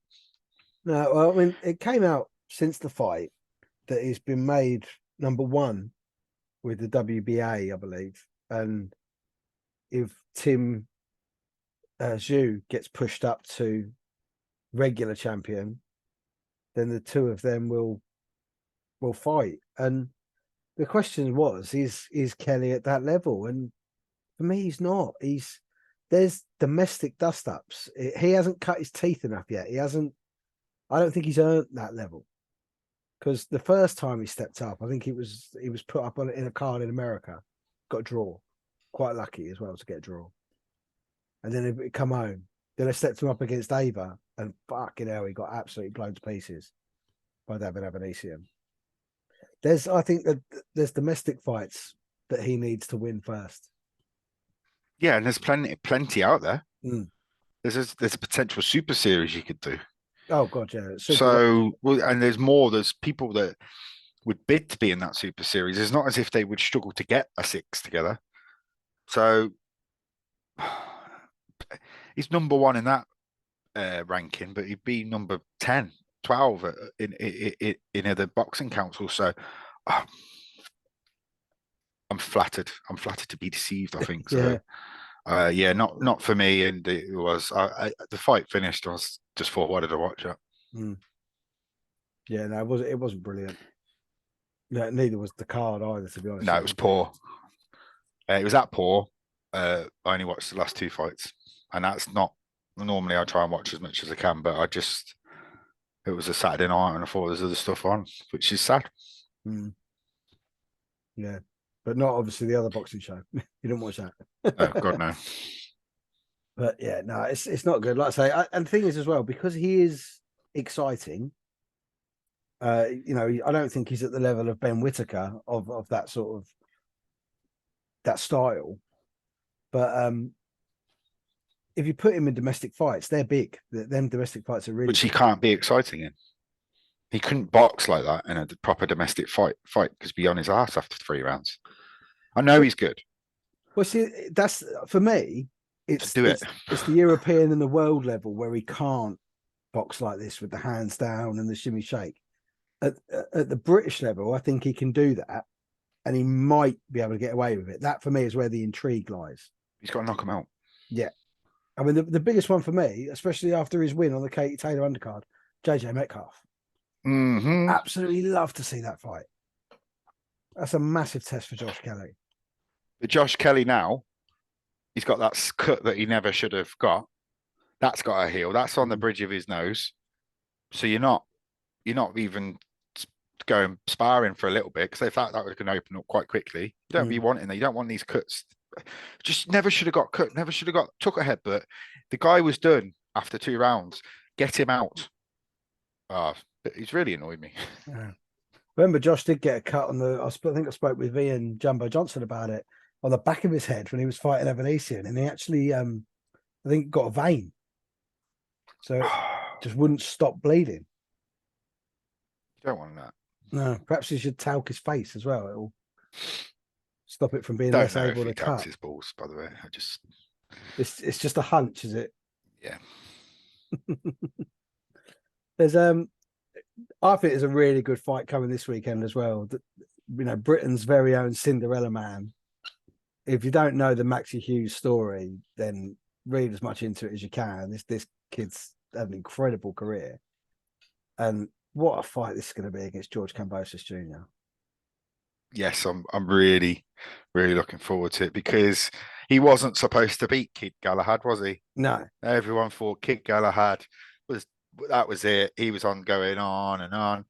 No, well, I mean, it came out since the fight that he's been made number 1 with the WBA, I believe. And if Tim Zhu gets pushed up to regular champion, then the two of them will fight. And the question was, is Kelly at that level? And for me, he's not. There's domestic dust ups. He hasn't cut his teeth enough yet. I don't think he's earned that level. Because the first time he stepped up, I think he was put up in a card in America, got a draw, quite lucky as well to get a draw. And then he come home. Then I stepped him up against Ava, and fucking hell, he got absolutely blown to pieces by David Abanesian. I think that there's domestic fights that he needs to win first. Yeah, and there's plenty out there. Mm. There's a potential super series you could do. Oh god, yeah. And there's people that would bid to be in that super series. It's not as if they would struggle to get a 6 together. So he's number 1 in that ranking, but he'd be number 10, 12 in the boxing council. So I'm flattered. I'm flattered to be deceived, I think. So not for me. And it was the fight finished. I was just thought, why did I watch it? Mm. Yeah, no, it wasn't brilliant. No, neither was the card either, to be honest. No, it was poor. It was that poor. I only watched the last 2 fights, and that's not normally. I try and watch as much as I can, but it was a Saturday night, and I thought there's other stuff on, which is sad. Mm. Yeah, but not obviously the other boxing show. You didn't watch that. Oh God, no. But yeah, no, it's not good. Like I say, and the thing is as well, because he is exciting. I don't think he's at the level of Ben Whittaker of that sort of that style. But if you put him in domestic fights, they're big. Them domestic fights are really. Which he big. can't be exciting in. He couldn't box like that in a proper domestic fight because be on his ass after 3 rounds. I know he's good. Well, see, that's for me. It's the European and the world level where he can't box like this with the hands down and the shimmy shake. At the British level, I think he can do that, and he might be able to get away with it. That for me is where the intrigue lies. He's got to knock him out. Yeah, I mean the biggest one for me, especially after his win on the Katie Taylor undercard, JJ Metcalf. Mm-hmm. Absolutely love to see that fight. That's a massive test for Josh Kelly. But Josh Kelly now, he's got that cut that he never should have got. That's got a heal. That's on the bridge of his nose. So you're not even going sparring for a little bit, because if that was going to open up quite quickly. You don't be wanting that. You don't want these cuts. Just never should have got cut. Never should have took a headbutt. The guy was done after 2 rounds. Get him out. He's really annoyed me. Yeah. Remember, Josh did get a cut on I think I spoke with V and Jumbo Johnson about it, on the back of his head when he was fighting Evanesian, and he actually, I think, got a vein, so it just wouldn't stop bleeding. You don't want that. No, perhaps he should talc his face as well. It'll stop it from being Don't less know able if he to cut. talks his balls, by the way. It's just a hunch, is it? Yeah. There's I think there's a really good fight coming this weekend as well. Britain's very own Cinderella Man. If you don't know the Maxi Hughes story, then read as much into it as you can. This kid's had an incredible career, and what a fight this is going to be against George Kambosos Jr. Yes, I'm really, really looking forward to it, because he wasn't supposed to beat Kid Galahad, was he? No. Everyone thought Kid Galahad was it. He was going on and on.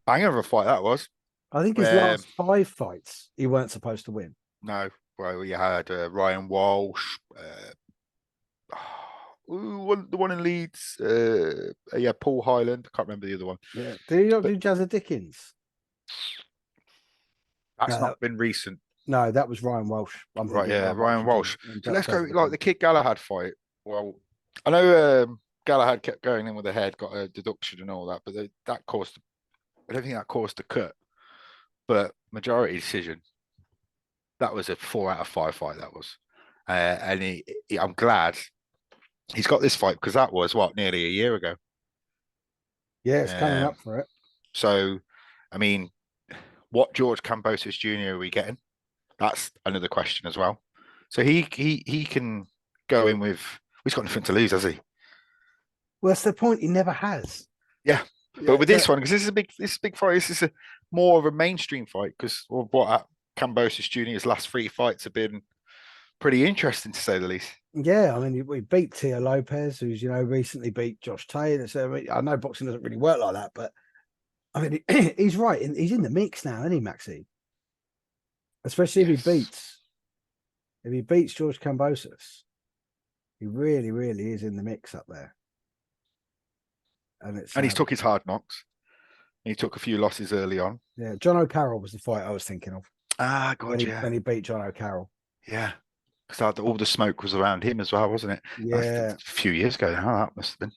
Banger of a fight that was. I think his last 5 fights he weren't supposed to win. No, well, you had Ryan Walsh, the one in Leeds. Paul Highland. I can't remember the other one. Yeah, did he not do Jazza Dickens? That's not been recent. No, that was Ryan Walsh. Ryan Walsh. So let's go like the Kid Galahad fight. Well, I know Galahad kept going in with the head, got a deduction and all that, but that caused. I don't think that caused the cut, but majority decision. That was a 4 out of 5 fight. That was, and I'm glad he's got this fight, because that was nearly a year ago. Yeah, it's coming up for it. So, I mean, what George Kambosos Jr. are we getting? That's another question as well. So he can go in with. He's got nothing to lose, has he? Well, that's the point. He never has. Yeah, But with this one, because this is a big fight. This is more of a mainstream fight because of what Kambosos Jr.'s last 3 fights have been pretty interesting to say the least. Yeah, I mean, we beat Tio Lopez, who's recently beat Josh Taylor. So I know boxing doesn't really work like that, but I mean, he's right. He's in the mix now, isn't he, Maxi? Especially if he beats George Kambosos, he really, really is in the mix up there. And he's took his hard knocks. He took a few losses early on. Yeah, John O'Carroll was the fight I was thinking of. Ah, God, when he beat John O'Carroll. Yeah, because all the smoke was around him as well, wasn't it? Yeah, a few years ago now. That must have been.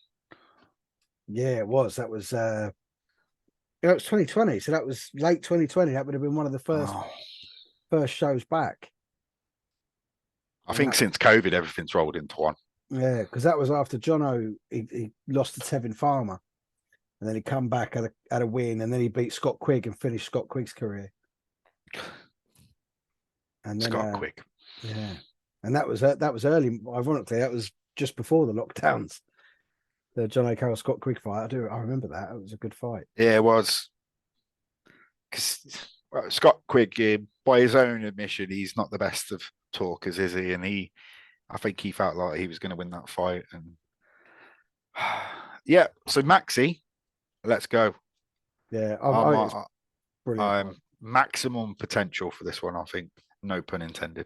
Yeah, it was. That was. It was 2020, so that was late 2020. That would have been one of the first shows back. I think since COVID, everything's rolled into one. Yeah, because that was after Jono. He lost to Tevin Farmer, and then he come back at a win, and then he beat Scott Quigg and finished Scott Quigg's career. And then, Scott Quigg. Yeah, and that was early. Ironically, that was just before the lockdowns. The John O'Carroll Scott Quigg fight. I remember that. It was a good fight. Yeah, it was. Because Scott Quigg, by his own admission, he's not the best of talkers, is he? And I think he felt like he was going to win that fight. And yeah, so Maxi, let's go. Yeah, I'm maximum potential for this one, I think. No pun intended.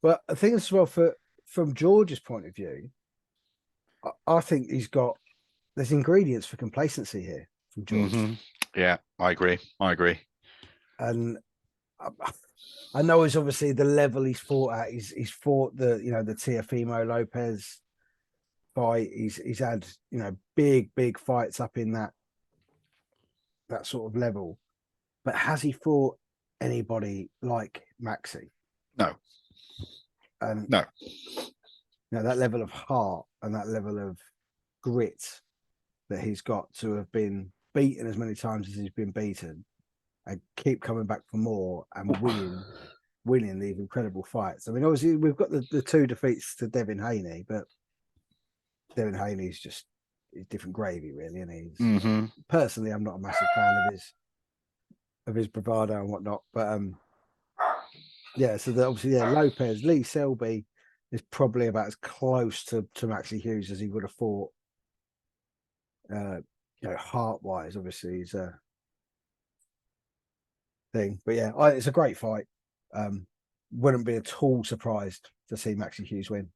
But I think as well, from George's point of view, I think there's ingredients for complacency here from George. Mm-hmm. Yeah, I agree. And I know it's obviously the level he's fought at. He's fought the Teofimo Lopez fight. He's had big fights up in that sort of level. But has he fought anybody like Maxi? No. No. That level of heart and that level of grit that he's got to have been beaten as many times as he's been beaten and keep coming back for more and winning these incredible fights. I mean, obviously we've got the 2 defeats to Devin Haney, but Devin Haney's just different gravy, really, and he's personally I'm not a massive fan of his bravado and whatnot, but so obviously Lopez, Lee Selby is probably about as close to Maxi Hughes as he would have fought. Heart wise, obviously he's a thing, but yeah, it's a great fight. Wouldn't be at all surprised to see Maxi Hughes win.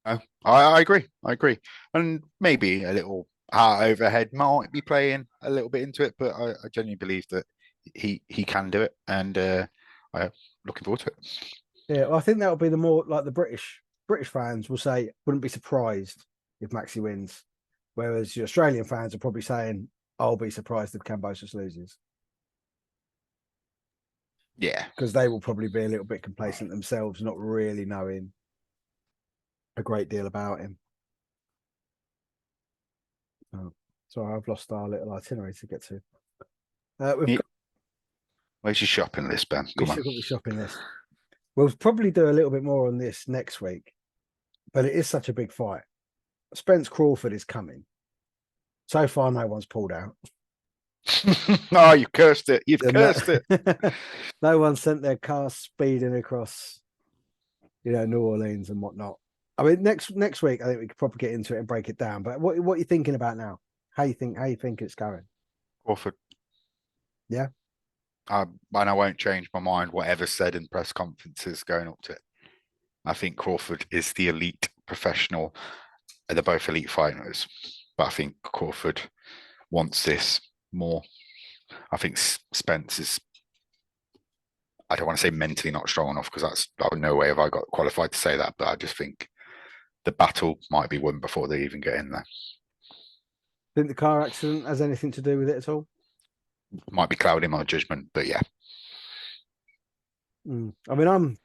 I agree, and maybe a little heart overhead might be playing a little bit into it, but I genuinely believe that he can do it, and I'm looking forward to it. Yeah, I think that'll be the more like the British fans will say, wouldn't be surprised if Maxi wins, whereas the Australian fans are probably saying, I'll be surprised if Kambosos loses. Yeah, because they will probably be a little bit complacent themselves, not really knowing a great deal about him. Sorry, I've lost our little itinerary to get to. Where's your shopping list, Ben? Come on. Got the shopping list. We'll probably do a little bit more on this next week, but it is such a big fight. Spence Crawford is coming. So far, no one's pulled out. No, you cursed it. You've cursed it. No one sent their car speeding across, New Orleans and whatnot. I mean, next week, I think we could probably get into it and break it down. But what are you thinking about now? How you think it's going? Crawford. Yeah. And I won't change my mind, whatever's said in press conferences going up to it. I think Crawford is the elite professional. They're both elite fighters, but I think Crawford wants this more. I think Spence is, I don't want to say mentally not strong enough, because that's no way have I got qualified to say that, but I just think the battle might be won before they even get in there. Think the car accident has anything to do with it at all? Might be clouding my judgment, but yeah. I mean,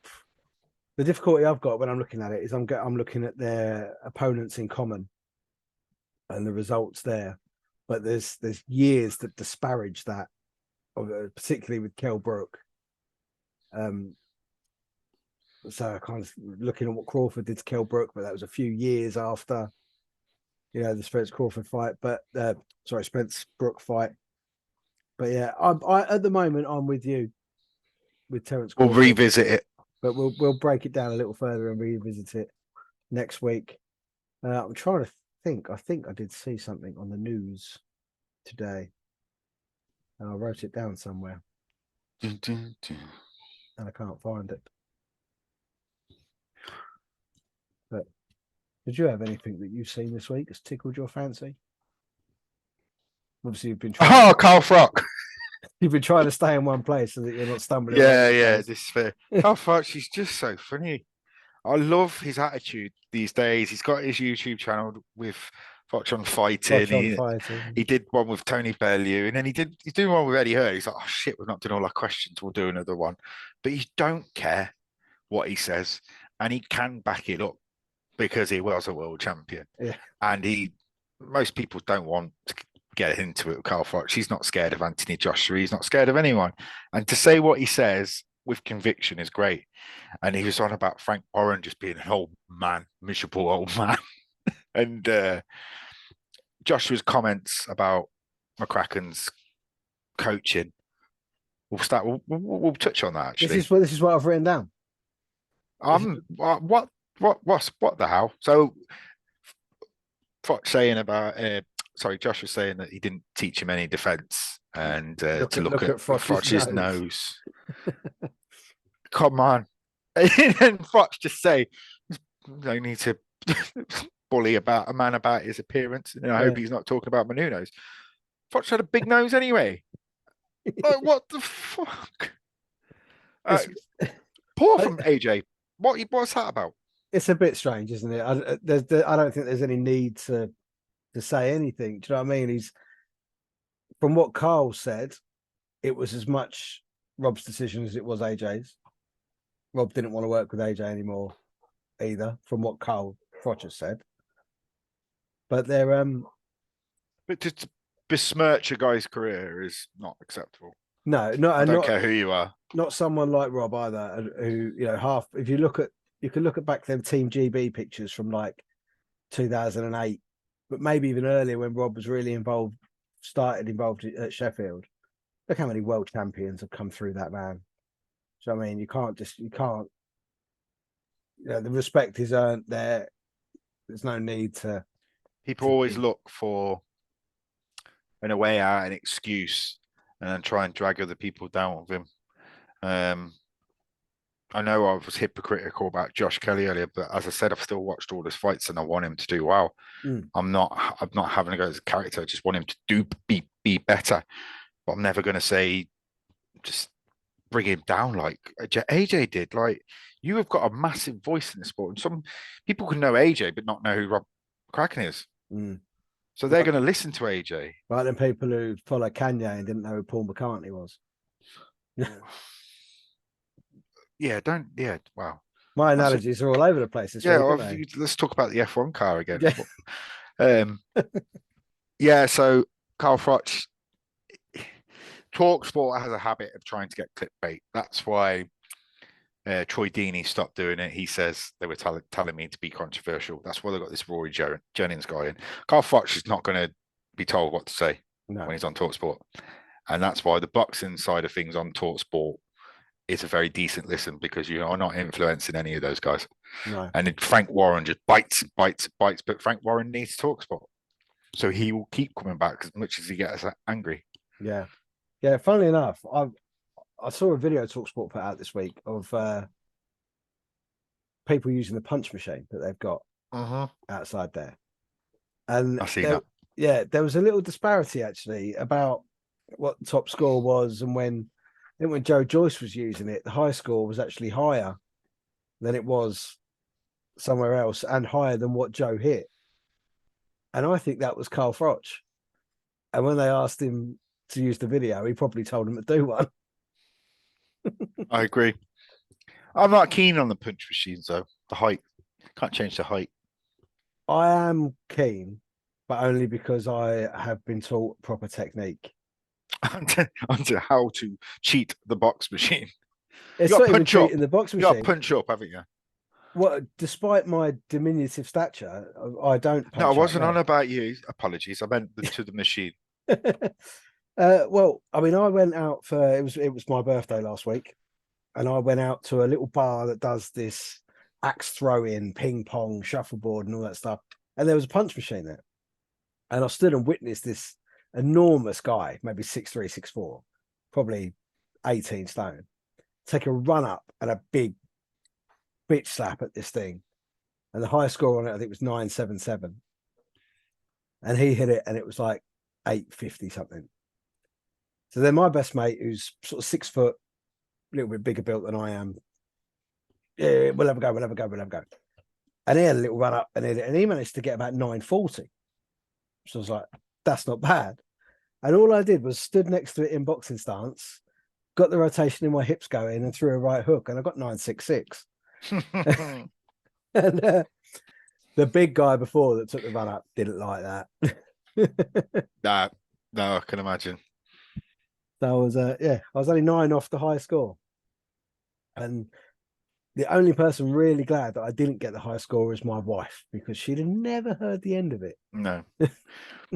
the difficulty I've got when I'm looking at it is I'm looking at their opponents in common and the results there, but there's years that disparage that, particularly with Kell Brook. So kind of looking at what Crawford did to Kell Brook, but that was a few years after the Spence Crawford fight, but Spence Brook fight. But yeah, I at the moment I'm with you with Terence We'll Crawford, revisit it. but we'll break it down a little further and revisit it next week. I'm trying to think. I think I did see something on the news today. And I wrote it down somewhere. And I can't find it. But did you have anything that you've seen this week that's tickled your fancy? Obviously, you've been trying. Oh, Carl Frock. You've been trying to stay in one place so that you're not stumbling. Yeah, this is fair. Carl Frock, he's just so funny. I love his attitude these days. He's got his YouTube channel with Fox on Fighting. He did one with Tony Bellew, and then he's doing one with Eddie Hurd. He's like, oh shit, we've not done all our questions. We'll do another one. But he don't care what he says, and he can back it up because he was a world champion. Yeah. And most people don't want to get into it with Carl Froch. He's not scared of Anthony Joshua. He's not scared of anyone. And to say what he says with conviction is great. And he was on about Frank Warren just being an old man, miserable old man. And Joshua's comments about McCracken's coaching. We'll touch on that actually. This is what I've written down. What the hell? So saying about Josh was saying that he didn't teach him any defense and to look at Froch's nose. Come on. And Froch just say, no need to bully about a man about his appearance. And I hope he's not talking about my new nose. Froch had a big nose anyway. Like, what the fuck? Poor from AJ. What's that about? It's a bit strange, isn't it? I don't think there's any need to say anything. Do you know what I mean? From what Carl said, it was as much Rob's decision as it was AJ's. Rob didn't want to work with AJ anymore either, from what Carl Froch said. But but to besmirch a guy's career is not acceptable. No, I don't care who you are. Not someone like Rob either, who, if you can look at back then Team GB pictures from like 2008, but maybe even earlier when Rob was really started involved at Sheffield. Look how many world champions have come through that man. So I mean, you can't. The respect is earned there. There's no need to. People always look for, in a way out, an excuse, and then try and drag other people down with him. I know I was hypocritical about Josh Kelly earlier, but as I said, I've still watched all his fights and I want him to do well. I'm not having to go as a character. I just want him to be better. But I'm never going to say just bring him down like AJ did. Like, you have got a massive voice in the sport, and some people can know AJ but not know who Rob McCracken is. So they're going to listen to AJ. Right, then people who follow Kanye and didn't know who Paul McCartney was. Wow. My analogies are all over the place. Let's talk about the F1 car again. So Carl Froch, TalkSport has a habit of trying to get clickbait. That's why Troy Deeney stopped doing it. He says they were telling me to be controversial. That's why they got this Rory Jennings guy in. Carl Froch is not going to be told what to say when he's on TalkSport. And that's why the boxing side of things on TalkSport is a very decent listen, because you are not influencing any of those guys. No. And Frank Warren just bites. But Frank Warren needs TalkSport. So he will keep coming back as much as he gets angry. Yeah. Yeah, funnily enough, I saw a video TalkSport put out this week of people using the punch machine that they've got outside there. And I see that. Yeah, there was a little disparity actually about what the top score was, and when Joe Joyce was using it, the high score was actually higher than it was somewhere else, and higher than what Joe hit. And I think that was Carl Froch. And when they asked him to use the video, he probably told them to do one. I agree. I'm not keen on the punch machines though. The height. Can't change the height. I am keen, but only because I have been taught proper technique. onto how to cheat the box machine. It's not even cheating the box machine. You got to punch up, haven't you? What, despite my diminutive stature, I don't punch No, I wasn't up on about you. Apologies. I meant to the machine. Well, I mean, I went out for it was my birthday last week, and I went out to a little bar that does this axe throwing, ping pong, shuffleboard, and all that stuff. And there was a punch machine there, and I stood and witnessed this enormous guy, maybe 6'3", 6'4", probably 18 stone, take a run up and a big bitch slap at this thing, and the highest score on it I think was 977, and he hit it, and it was like 850 something. So then my best mate, who's sort of 6 foot, a little bit bigger built than I am, yeah, we'll have a go. And he had a little run up and hit it, and he managed to get about 940. So I was like, that's not bad. And all I did was stood next to it in boxing stance, got the rotation in my hips going, and threw a right hook, and I got 966. And the big guy before that took the run up didn't like that. No, I can imagine. So I was only 9 off the high score. And the only person really glad that I didn't get the high score is my wife, because she'd have never heard the end of it. No.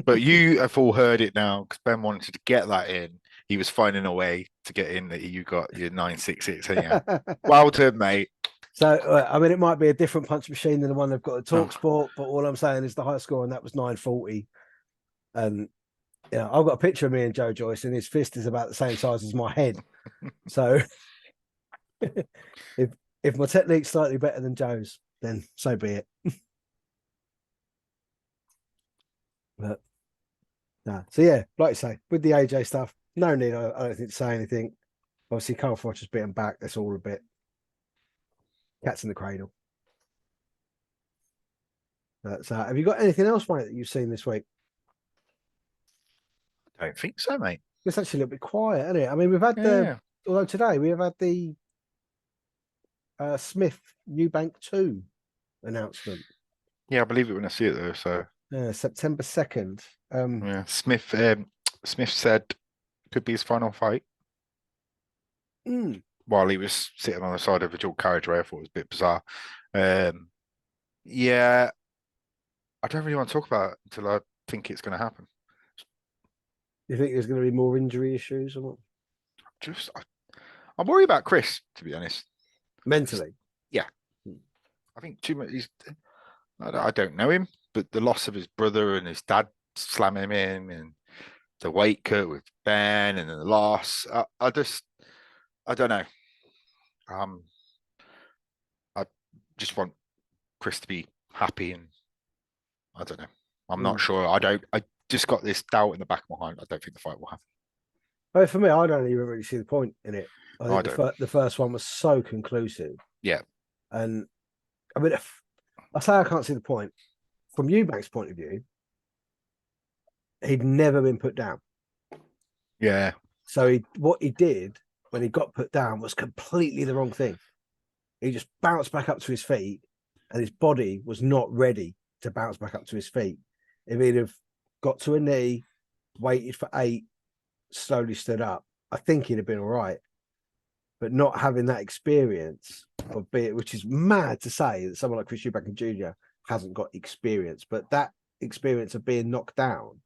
But you have all heard it now, because Ben wanted to get that in. He was finding a way to get in that you got your 966. Yeah. Well done, mate. So, I mean, it might be a different punch machine than the one they've got at TalkSport, but all I'm saying is the high score, and that was 940. And I've got a picture of me and Joe Joyce, and his fist is about the same size as my head. So if my technique's slightly better than Joe's, then so be it. But no. So yeah, like you say, with the AJ stuff, no need, I don't think, to say anything. Obviously, Carl Froch's bitten back. That's all a bit cats in the cradle. But have you got anything else, mate, that you've seen this week? I don't think so, mate. It's actually a little bit quiet, isn't it? I mean, we've had although today we have had the Smith Eubank 2 announcement. Yeah, I believe it when I see it though. So September 2nd. Smith said could be his final fight. While he was sitting on the side of a dual carriageway. I thought it was a bit bizarre. Yeah, I don't really want to talk about it until I think it's going to happen. You think there's going to be more injury issues or what? I'm worried about Chris, to be honest. Mentally? Yeah. I think too much. I don't know him, but the loss of his brother and his dad slamming him in, and the weight cut with Ben, and then the loss. I don't know. I just want Chris to be happy, and I don't know. I'm not sure. I just got this doubt in the back of my mind. I don't think the fight will happen. Well, for me, I don't even really see the point in it. I think the first one was so conclusive. Yeah. And I mean, I say I can't see the point. From Eubank's point of view, he'd never been put down. Yeah. So what he did when he got put down was completely the wrong thing. He just bounced back up to his feet, and his body was not ready to bounce back up to his feet. If he'd have got to a knee, waited for 8, slowly stood up, I think he'd have been all right. But not having that experience of which is mad to say that someone like Chris Eubank Jr. hasn't got experience, but that experience of being knocked down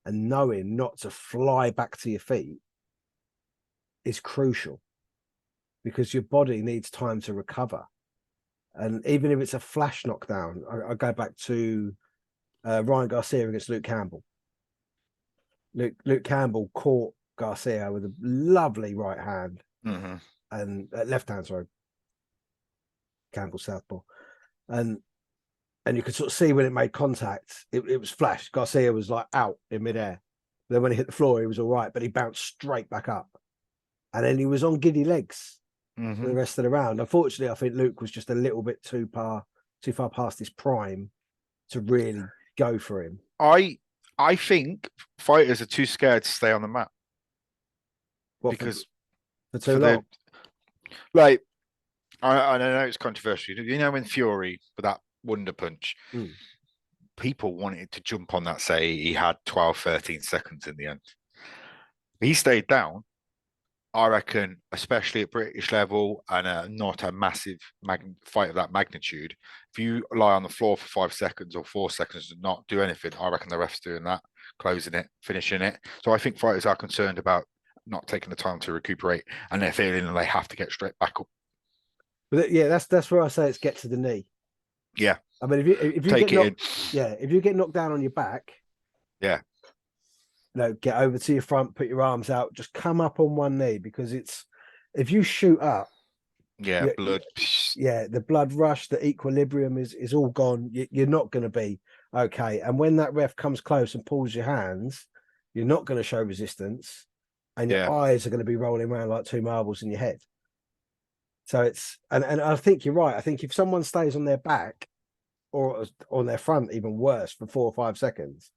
and knowing not to fly back to your feet is crucial, because your body needs time to recover. And even if it's a flash knockdown, I go back to Ryan Garcia against Luke Campbell. Luke Campbell caught Garcia with a lovely right hand and left hand, sorry. Campbell southpaw, and you could sort of see when it made contact, it was flash. Garcia was like out in midair. Then when he hit the floor, he was all right, but he bounced straight back up, and then he was on giddy legs for the rest of the round. Unfortunately, I think Luke was just a little bit too far past his prime to really go for him. I think fighters are too scared to stay on the mat. Because for too long. Like, I know it's controversial. You know, when Fury with that wonder punch, people wanted to jump on that, say he had 12, 13 seconds in the end. He stayed down, I reckon, especially at British level and not a massive fight of that magnitude, if you lie on the floor for 5 seconds or 4 seconds and not do anything, I reckon the ref's doing that, closing it, finishing it. So I think fighters are concerned about not taking the time to recuperate, and they're feeling that they have to get straight back up. But yeah, that's where I say it's get to the knee. Yeah. I mean, if you take get it knocked, yeah, if you get knocked down on your back, yeah, get over to your front, put your arms out, just come up on one knee, because if you shoot up, blood, the blood rush, the equilibrium is all gone. You're not going to be okay. And when that ref comes close and pulls your hands, you're not going to show resistance, and your eyes are going to be rolling around like two marbles in your head. So it's and I think you're right. I think if someone stays on their back or on their front, even worse, for 4 or 5 seconds.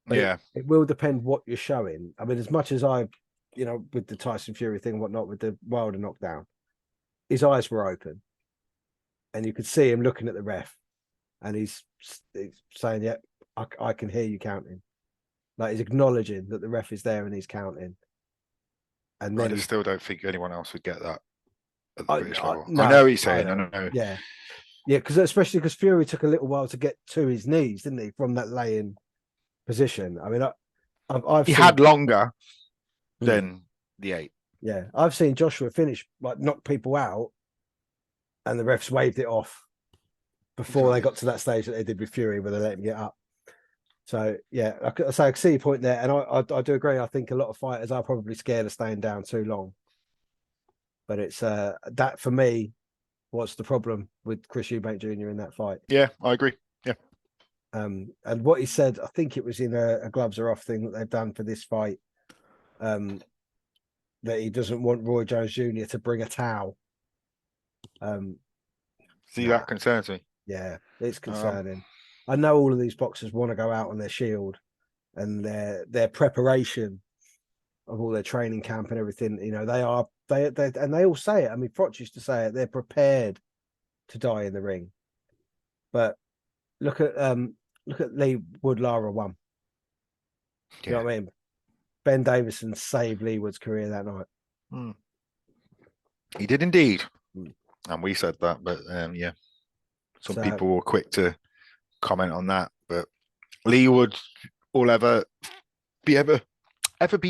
But it will depend what you're showing. I mean, as much as with the Tyson Fury thing and whatnot, with the Wilder knockdown, his eyes were open, and you could see him looking at the ref, and he's saying, "Yeah, I can hear you counting." Like, he's acknowledging that the ref is there and he's counting. And then I still don't think anyone else would get that at the British level. No, I know what he's saying. I know. Yeah, especially because Fury took a little while to get to his knees, didn't he, from that laying position? I mean, I've he seen... had longer than the 8. Yeah, I've seen Joshua finish, like, knock people out, and the refs waved it off before they got to that stage that they did with Fury, where they let him get up. So yeah, I can see your point there, and I do agree. I think a lot of fighters are probably scared of staying down too long. But it's that, for me, what's the problem with Chris Eubank Jr. in that fight. Yeah, I agree. Yeah. And what he said, I think it was in a gloves are off thing that they've done for this fight, that he doesn't want Roy Jones Jr. to bring a towel. That concerns me. Yeah, it's concerning. I know all of these boxers want to go out on their shield, and their preparation of all their training camp and everything. They and they all say it. I mean, Froch used to say it. They're prepared to die in the ring. But look at Lee Wood Lara 1. You know what I mean? Ben Davison saved Lee Wood's career that night. He did indeed, and we said that. But some people were quick to comment on that. But Lee Wood will ever be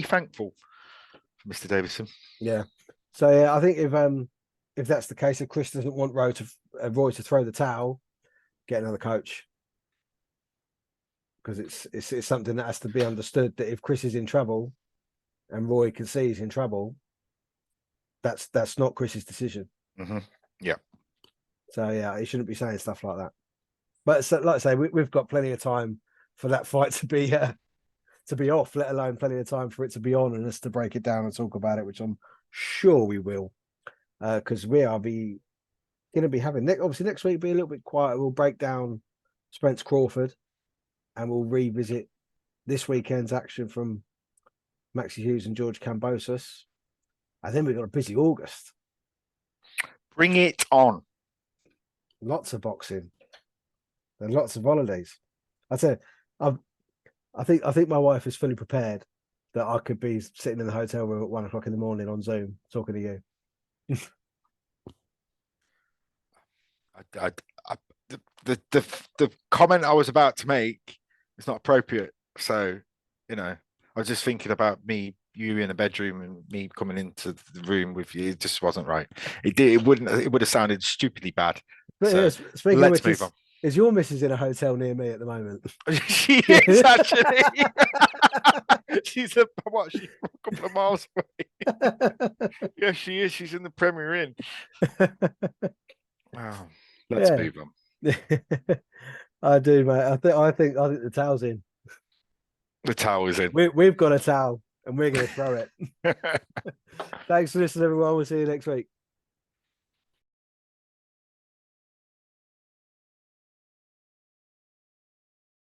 thankful for Mr. Davison. Yeah. So yeah, I think if that's the case, if Chris doesn't want Roy to throw the towel, get another coach, because it's something that has to be understood, that if Chris is in trouble and Roy can see he's in trouble, that's not Chris's decision. Yeah. So yeah, he shouldn't be saying stuff like that. But so, like I say, we've got plenty of time for that fight to be off, let alone plenty of time for it to be on, and us to break it down and talk about it, which I'm sure we will, because we are going to be having obviously next week be a little bit quiet. We'll break down Spence Crawford, and we'll revisit this weekend's action from Maxi Hughes and George Kambosos, and then we've got a busy August. Bring it on! Lots of boxing and lots of holidays. I think my wife is fully prepared that I could be sitting in the hotel room at 1 o'clock in the morning on Zoom talking to you. The comment I was about to make is not appropriate. So, I was just thinking about you in the bedroom and me coming into the room with you. It just wasn't right. It would have sounded stupidly bad. So, speaking of which, move on. Is your missus in a hotel near me at the moment? She is actually. She's a couple of miles away. Yeah, she is. She's in the Premier Inn. Wow. Let's move on. I do, mate. I think the towel's in. The towel is in. We've got a towel, and we're going to throw it. Thanks for listening, everyone. We'll see you next week.